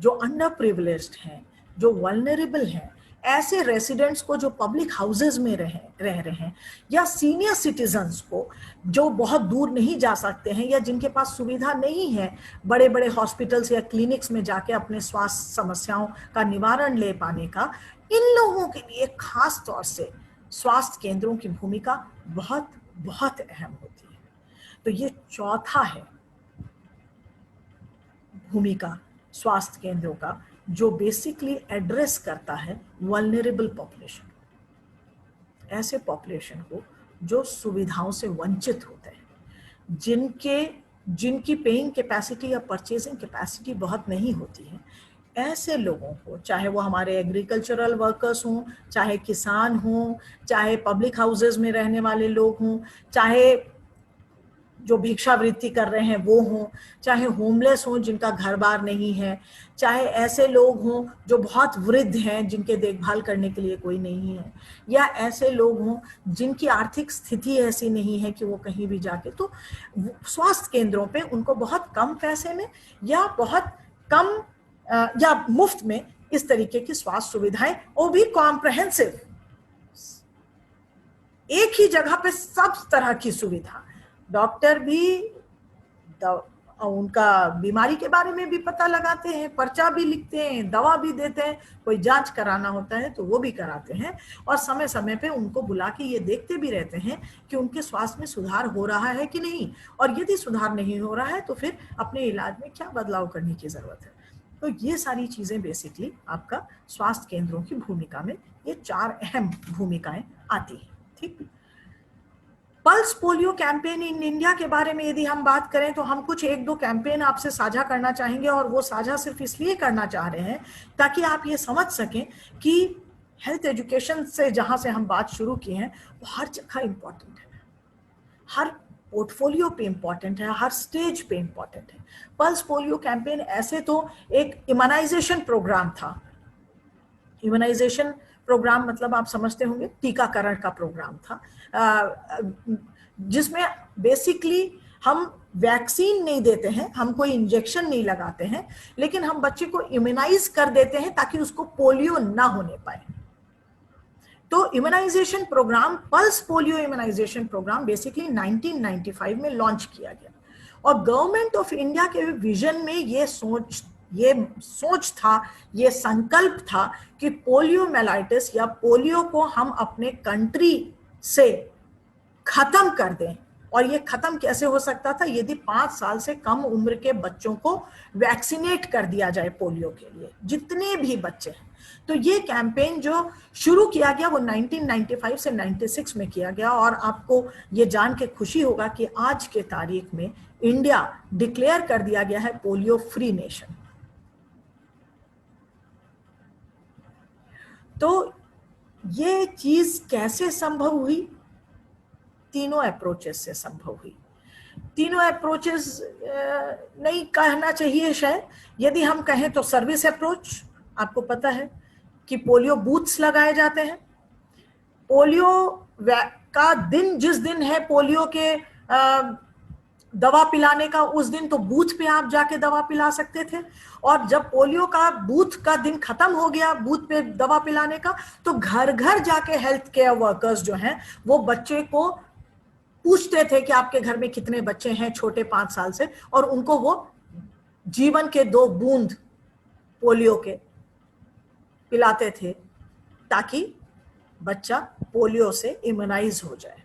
जो अंडर प्रिविलेज्ड हैं, जो वल्नरेबल हैं, ऐसे रेसिडेंट्स को जो पब्लिक हाउसेज में रह रहे हैं, या सीनियर सिटीजन्स को जो बहुत दूर नहीं जा सकते हैं या जिनके पास सुविधा नहीं है बड़े बड़े हॉस्पिटल्स या क्लिनिक्स में जाके अपने स्वास्थ्य समस्याओं का निवारण ले पाने का, इन लोगों के लिए खास तौर से स्वास्थ्य केंद्रों की भूमिका बहुत बहुत अहम होती है। तो ये चौथा है भूमिका स्वास्थ्य केंद्रों का, जो बेसिकली एड्रेस करता है वल्नरेबल पॉपुलेशन, ऐसे पॉपुलेशन को जो सुविधाओं से वंचित होते हैं, जिनकी पेइंग कैपेसिटी या परचेजिंग कैपेसिटी बहुत नहीं होती है। ऐसे लोगों को, चाहे वो हमारे एग्रीकल्चरल वर्कर्स हों, चाहे किसान हों, चाहे पब्लिक हाउसेज में रहने वाले लोग हों, चाहे जो भिक्षावृत्ति कर रहे हैं वो हों, चाहे होमलेस हों जिनका घर बार नहीं है, चाहे ऐसे लोग हों जो बहुत वृद्ध हैं जिनके देखभाल करने के लिए कोई नहीं है, या ऐसे लोग हों जिनकी आर्थिक स्थिति ऐसी नहीं है कि वो कहीं भी जाके, तो स्वास्थ्य केंद्रों पे उनको बहुत कम पैसे में या बहुत कम या मुफ्त में इस तरीके की स्वास्थ्य सुविधाएं, वो भी कॉम्प्रहेंसिव, एक ही जगह पे सब तरह की सुविधा, डॉक्टर भी उनका बीमारी के बारे में भी पता लगाते हैं, पर्चा भी लिखते हैं, दवा भी देते हैं, कोई जांच कराना होता है तो वो भी कराते हैं, और समय समय पे उनको बुला के ये देखते भी रहते हैं कि उनके स्वास्थ्य में सुधार हो रहा है कि नहीं, और यदि सुधार नहीं हो रहा है तो फिर अपने इलाज में क्या बदलाव करने की जरूरत है। तो ये सारी चीजें बेसिकली आपका स्वास्थ्य केंद्रों की भूमिका में, ये 4 अहम भूमिकाएं आती हैं। ठीक, pulse polio campaign in India के बारे में यदि हम बात करें तो हम कुछ 1-2 कैंपेन आपसे साझा करना चाहेंगे, और वो साझा सिर्फ इसलिए करना चाह रहे हैं ताकि आप ये समझ सकें कि हेल्थ एजुकेशन से जहां से हम बात शुरू की है वो हर जगह इंपॉर्टेंट है, हर पोर्टफोलियो पे इंपॉर्टेंट है, हर स्टेज पे इंपॉर्टेंट है। पल्स पोलियो कैंपेन ऐसे तो एक इम्यूनाइजेशन प्रोग्राम था, इम्यूनाइजेशन प्रोग्राम मतलब आप समझते होंगे टीकाकरण का प्रोग्राम था, जिसमें बेसिकली हम वैक्सीन नहीं देते हैं, हम कोई इंजेक्शन नहीं लगाते हैं, लेकिन हम बच्चे को इम्यूनाइज कर देते हैं ताकि उसको पोलियो ना होने पाए। तो immunisation programme, pulse polio immunisation programme basically 1995 में लॉन्च किया गया, और गवर्नमेंट ऑफ इंडिया के विजन में ये सोच था, ये संकल्प था कि पोलियोमाइलाइटिस या पोलियो को हम अपने कंट्री से खत्म कर दें। और ये खत्म कैसे हो सकता था? यदि 5 साल से कम उम्र के बच्चों को वैक्सीनेट कर दिया जाए पोलियो के लिए, जितने भी बच्चे हैं। तो ये कैंपेन जो शुरू किया गया वो 1995 से 96 में किया गया, और आपको ये जान के खुशी होगा कि आज के तारीख में इंडिया डिक्लेयर कर दिया गया है पोलियो फ्री नेशन। तो ये चीज कैसे संभव हुई? तीनों अप्रोचेस से संभव हुई। तीनों अप्रोचेस नहीं कहना चाहिए शायद, यदि हम कहें तो सर्विस अप्रोच, आपको पता है कि पोलियो बूथ्स लगाए जाते हैं। पोलियो का दिन जिस दिन है पोलियो के दवा पिलाने का, उस दिन तो बूथ पे आप जाके दवा पिला सकते थे, और जब पोलियो का बूथ का दिन खत्म हो गया बूथ पे दवा पिलाने का, तो घर घर जाके हेल्थ केयर वर्कर्स जो हैं वो बच्चे को पूछते थे कि आपके घर में कितने बच्चे हैं छोटे 5 साल से, और उनको वो जीवन के 2 बूंद पोलियो के पिलाते थे ताकि बच्चा पोलियो से इम्यूनाइज हो जाए।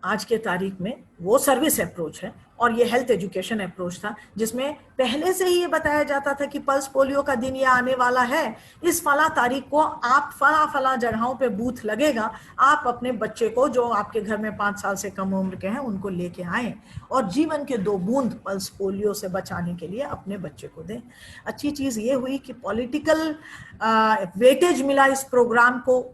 आज के तारीख में वो सर्विस अप्रोच है, और ये हेल्थ एजुकेशन अप्रोच था, जिसमें पहले से ही ये बताया जाता था कि पल्स पोलियो का दिन ये आने वाला है, इस फला तारीख को आप फला जगहों पे बूथ लगेगा, आप अपने बच्चे को जो आपके घर में 5 साल से कम उम्र के हैं उनको लेके आए और जीवन के 2 बूंद पल्स पोलियो से बचाने के लिए अपने बच्चे को दें। अच्छी चीज ये हुई कि पॉलिटिकल वेटेज मिला इस प्रोग्राम को,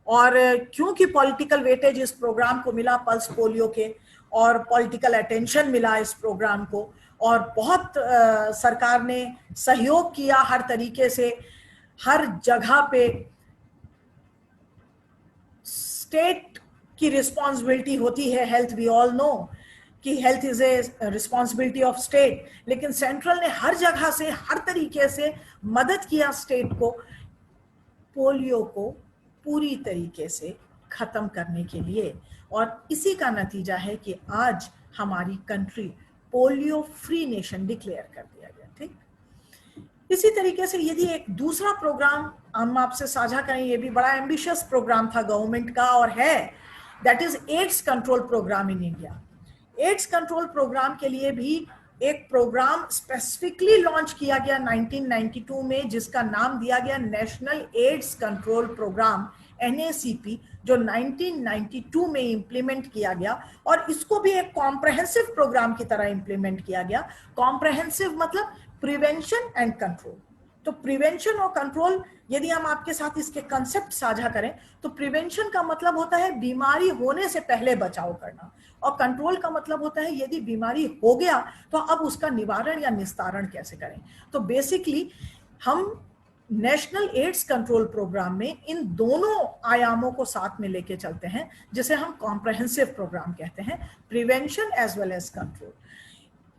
और क्योंकि पॉलिटिकल वेटेज इस प्रोग्राम को मिला पल्स पोलियो के, और पॉलिटिकल अटेंशन मिला इस प्रोग्राम को, और बहुत सरकार ने सहयोग किया हर तरीके से, हर जगह पे स्टेट की रिस्पॉन्सिबिलिटी होती है हेल्थ, वी ऑल नो कि health is a responsibility of state, लेकिन सेंट्रल ने हर जगह से हर तरीके से मदद किया स्टेट को पोलियो को पूरी तरीके से खत्म करने के लिए, और इसी का नतीजा है कि आज हमारी country polio free nation declare कर दिया गया। ठीक, इसी तरीके से यदि एक दूसरा प्रोग्राम हम आपसे साझा करें, ये भी बड़ा एम्बिशियस प्रोग्राम था गवर्नमेंट का और है, that is AIDS control programme in India. AIDS control programme के लिए भी एक प्रोग्राम स्पेसिफिकली लॉन्च किया गया 1992 में, जिसका नाम दिया गया national AIDS control programme NACP, जो 1992 में इंप्लीमेंट किया गया, और इसको भी एक कॉम्प्रहेंसिव प्रोग्राम की तरह इंप्लीमेंट किया गया। कॉम्प्रहेंसिव मतलब प्रिवेंशन एंड कंट्रोल। तो प्रिवेंशन और कंट्रोल, यदि हम आपके साथ इसके कंसेप्ट साझा करें तो प्रिवेंशन का मतलब होता है बीमारी होने से पहले बचाव करना, और कंट्रोल का मतलब होता है यदि बीमारी हो गया तो अब उसका निवारण या निस्तारण कैसे करें। तो बेसिकली हम नेशनल एड्स कंट्रोल प्रोग्राम में इन दोनों आयामों को साथ में लेके चलते हैं, जिसे हम कॉम्प्रहेंसिव प्रोग्राम कहते हैं, prevention as well as control.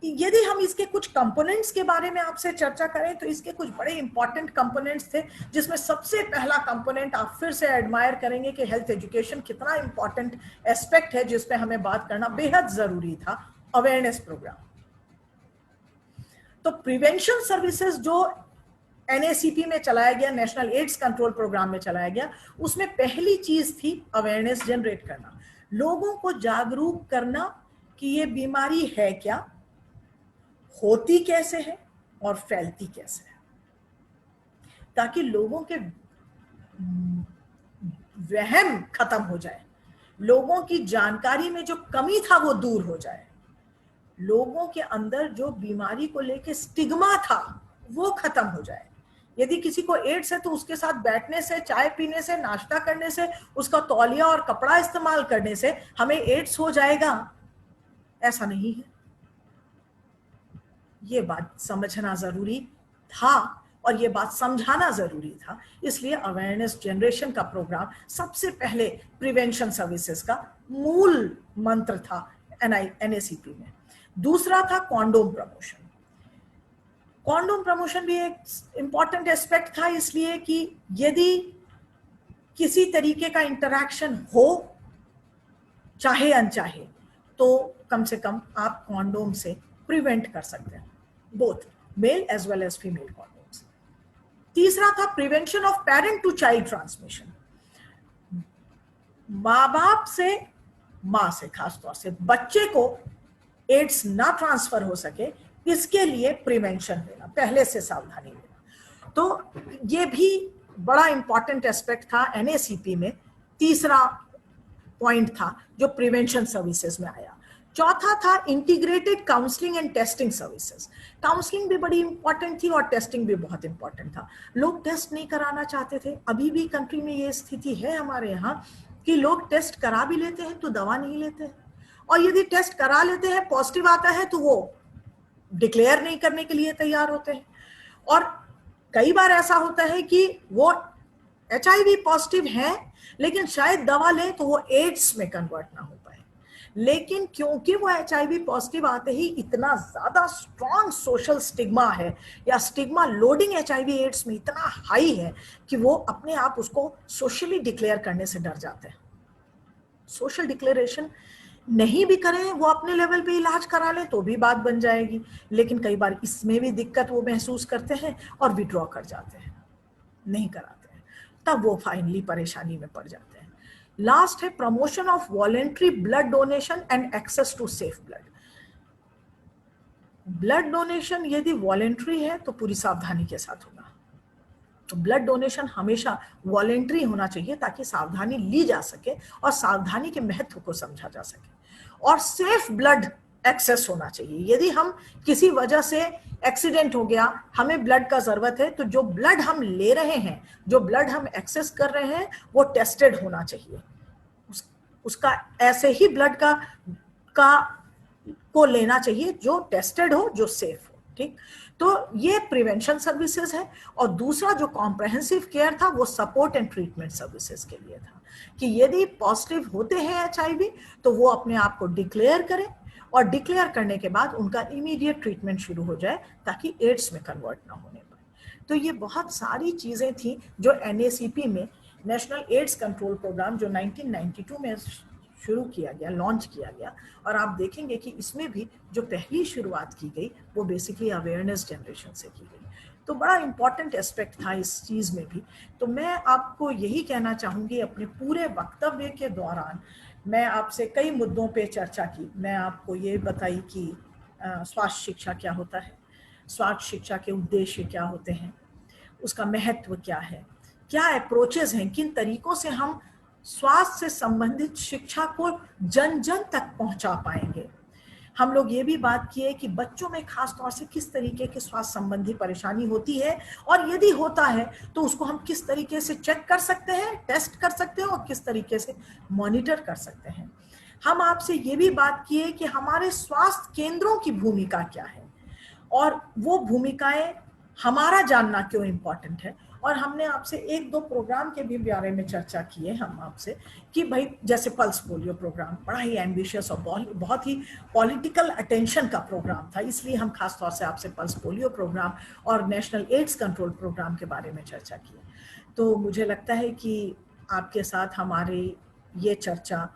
यदि हम इसके कुछ कंपोनेंट्स के बारे में आपसे चर्चा करें तो इसके कुछ बड़े इंपॉर्टेंट कंपोनेंट्स थे, जिसमें सबसे पहला कंपोनेंट आप फिर से एडमायर करेंगे कि हेल्थ एजुकेशन कितना इंपॉर्टेंट एस्पेक्ट है जिसपे हमें बात करना बेहद जरूरी था, अवेयरनेस प्रोग्राम। तो प्रिवेंशन सर्विसेज जो NACP में चलाया गया, नेशनल एड्स कंट्रोल प्रोग्राम में चलाया गया, उसमें पहली चीज थी अवेयरनेस जनरेट करना, लोगों को जागरूक करना कि ये बीमारी है क्या, होती कैसे है और फैलती कैसे है, ताकि लोगों के वहम खत्म हो जाए, लोगों की जानकारी में जो कमी था वो दूर हो जाए, लोगों के अंदर जो बीमारी को लेके स्टिग्मा था वो खत्म हो जाए। यदि किसी को एड्स है तो उसके साथ बैठने से, चाय पीने से, नाश्ता करने से, उसका तौलिया और कपड़ा इस्तेमाल करने से हमें एड्स हो जाएगा, ऐसा नहीं है। ये बात समझना जरूरी था और ये बात समझाना जरूरी था, इसलिए अवेयरनेस जनरेशन का प्रोग्राम सबसे पहले प्रिवेंशन सर्विसेज का मूल मंत्र था NACP में। दूसरा था कॉन्डोम प्रमोशन। कॉन्डोम प्रमोशन भी एक इंपॉर्टेंट एस्पेक्ट था, इसलिए कि यदि किसी तरीके का इंटरैक्शन हो, चाहे अनचाहे, तो कम से कम आप कॉन्डोम से प्रिवेंट कर सकते हैं, both male as well as female condoms. तीसरा था prevention of parent to child transmission. माँ बाप से, माँ से खासतौर से बच्चे को एड्स ना ट्रांसफर हो सके, इसके लिए प्रिवेंशन लेना, पहले से सावधानी लेना। तो ये भी बड़ा इंपॉर्टेंट एस्पेक्ट था NACP में, तीसरा पॉइंट था जो प्रिवेंशन सर्विसेज में आया। चौथा था integrated counselling and testing services. Counselling भी बड़ी इंपॉर्टेंट थी और टेस्टिंग भी बहुत इंपॉर्टेंट था। लोग टेस्ट नहीं कराना चाहते थे, अभी भी कंट्री में ये स्थिति है हमारे यहाँ कि लोग टेस्ट करा भी लेते हैं तो दवा नहीं लेते हैं, और यदि टेस्ट करा लेते हैं, पॉजिटिव आता है तो वो डिक्लेयर नहीं करने के लिए तैयार होते हैं। और कई बार ऐसा होता है कि वो HIV पॉजिटिव है लेकिन शायद दवा ले तो वो एड्स में कन्वर्ट ना हो पाए, लेकिन क्योंकि वो HIV पॉजिटिव आते ही इतना ज्यादा स्ट्रॉन्ग सोशल स्टिग्मा है, या स्टिग्मा लोडिंग HIV एड्स में इतना हाई है कि वो अपने आप उसको सोशली डिक्लेयर करने से डर जाते हैं। सोशल डिक्लेरेशन नहीं भी करें, वो अपने लेवल पे इलाज करा लें तो भी बात बन जाएगी, लेकिन कई बार इसमें भी दिक्कत वो महसूस करते हैं और विड्रॉ कर जाते हैं, नहीं कराते हैं, तब वो फाइनली परेशानी में पड़ जाते हैं। लास्ट है promotion of voluntary blood donation and access to safe blood. Blood donation यदि वॉलेंट्री है तो पूरी सावधानी के साथ होगा, तो ब्लड डोनेशन हमेशा वॉलेंट्री होना चाहिए ताकि सावधानी ली जा सके और सावधानी के महत्व को समझा जा सके, और सेफ ब्लड एक्सेस होना चाहिए। यदि हम किसी वजह से एक्सीडेंट हो गया, हमें ब्लड का जरूरत है, तो जो ब्लड हम ले रहे हैं, जो ब्लड हम एक्सेस कर रहे हैं, वो टेस्टेड होना चाहिए। उसका ऐसे ही ब्लड का को लेना चाहिए जो टेस्टेड हो, जो सेफ हो, ठीक। तो ये प्रिवेंशन सर्विसेज है। और दूसरा जो कॉम्प्रहेंसिव केयर था वो सपोर्ट एंड ट्रीटमेंट सर्विसेज के लिए था, कि यदि पॉजिटिव होते हैं HIV तो वो अपने आप को डिक्लेयर करें, और डिक्लेयर करने के बाद उनका इमीडिएट ट्रीटमेंट शुरू हो जाए ताकि एड्स में कन्वर्ट ना होने पाए। तो ये बहुत सारी चीजें थी जो NACP में, नेशनल एड्स कंट्रोल प्रोग्राम, जो 1992 में शुरू किया गया, लॉन्च किया गया, और आप देखेंगे कि इसमें भी जो पहली शुरुआत की गई वो बेसिकली अवेयरनेस जनरेशन से की गई। तो बड़ा इंपॉर्टेंट एस्पेक्ट था इस चीज में भी। तो मैं आपको यही कहना चाहूंगी, अपने पूरे वक्तव्य के दौरान मैं आपसे कई मुद्दों पे चर्चा की। मैं आपको ये बताई कि स्वास्थ्य शिक्षा क्या होता है, स्वास्थ्य शिक्षा के उद्देश्य क्या होते हैं, उसका महत्व क्या है, क्या अप्रोचेस हैं, किन तरीकों से हम स्वास्थ्य से संबंधित शिक्षा को जन जन तक पहुंचा पाएंगे। हम लोग ये भी बात किए कि बच्चों में खास तौर से किस तरीके की स्वास्थ्य संबंधी परेशानी होती है, और यदि होता है तो उसको हम किस तरीके से चेक कर सकते हैं, टेस्ट कर सकते हैं, और किस तरीके से मॉनिटर कर सकते हैं। हम आपसे ये भी बात किए कि हमारे स्वास्थ्य केंद्रों की भूमिका क्या है, और वो भूमिकाएं हमारा जानना क्यों इम्पोर्टेंट है, और हमने आपसे एक दो प्रोग्राम के भी बारे में चर्चा की है हम आपसे कि भाई जैसे पल्स पोलियो प्रोग्राम बड़ा ही एम्बिशियस और बहुत ही पॉलिटिकल अटेंशन का प्रोग्राम था, इसलिए हम खास तौर से आपसे पल्स पोलियो प्रोग्राम और नेशनल एड्स कंट्रोल प्रोग्राम के बारे में चर्चा की। तो मुझे लगता है कि आपके साथ हमारी ये चर्चा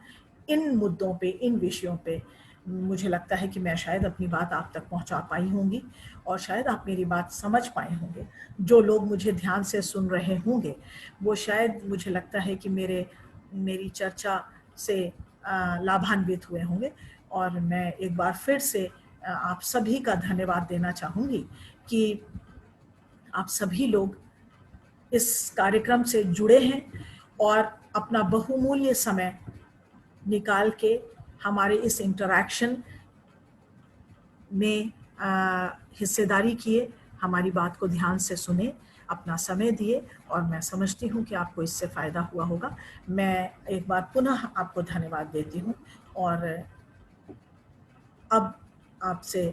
इन मुद्दों पे, इन विषयों पे, मुझे लगता है कि मैं शायद अपनी बात आप तक पहुंचा पाई होंगी और शायद आप मेरी बात समझ पाए होंगे। जो लोग मुझे ध्यान से सुन रहे होंगे वो शायद, मुझे लगता है कि मेरी चर्चा से लाभान्वित हुए होंगे। और मैं एक बार फिर से आप सभी का धन्यवाद देना चाहूँगी कि आप सभी लोग इस कार्यक्रम से जुड़े हैं और अपना बहुमूल्य समय निकाल के हमारे इस इंटरैक्शन में हिस्सेदारी किए, हमारी बात को ध्यान से सुने, अपना समय दिए और मैं समझती हूँ कि आपको इससे फ़ायदा हुआ होगा। मैं एक बार पुनः आपको धन्यवाद देती हूँ और अब आपसे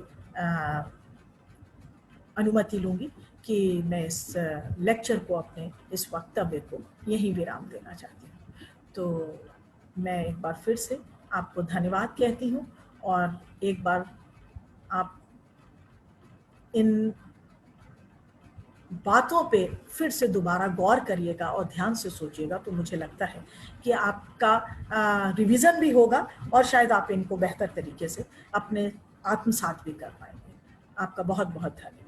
अनुमति लूँगी कि मैं इस लेक्चर को, अपने इस वक्तव्य को यहीं विराम देना चाहती हूँ। तो मैं एक बार फिर से आपको धन्यवाद कहती हूँ और एक बार आप इन बातों पे फिर से दोबारा गौर करिएगा और ध्यान से सोचिएगा, तो मुझे लगता है कि आपका रिवीजन भी होगा और शायद आप इनको बेहतर तरीके से अपने आत्मसात भी कर पाएंगे। आपका बहुत बहुत धन्यवाद।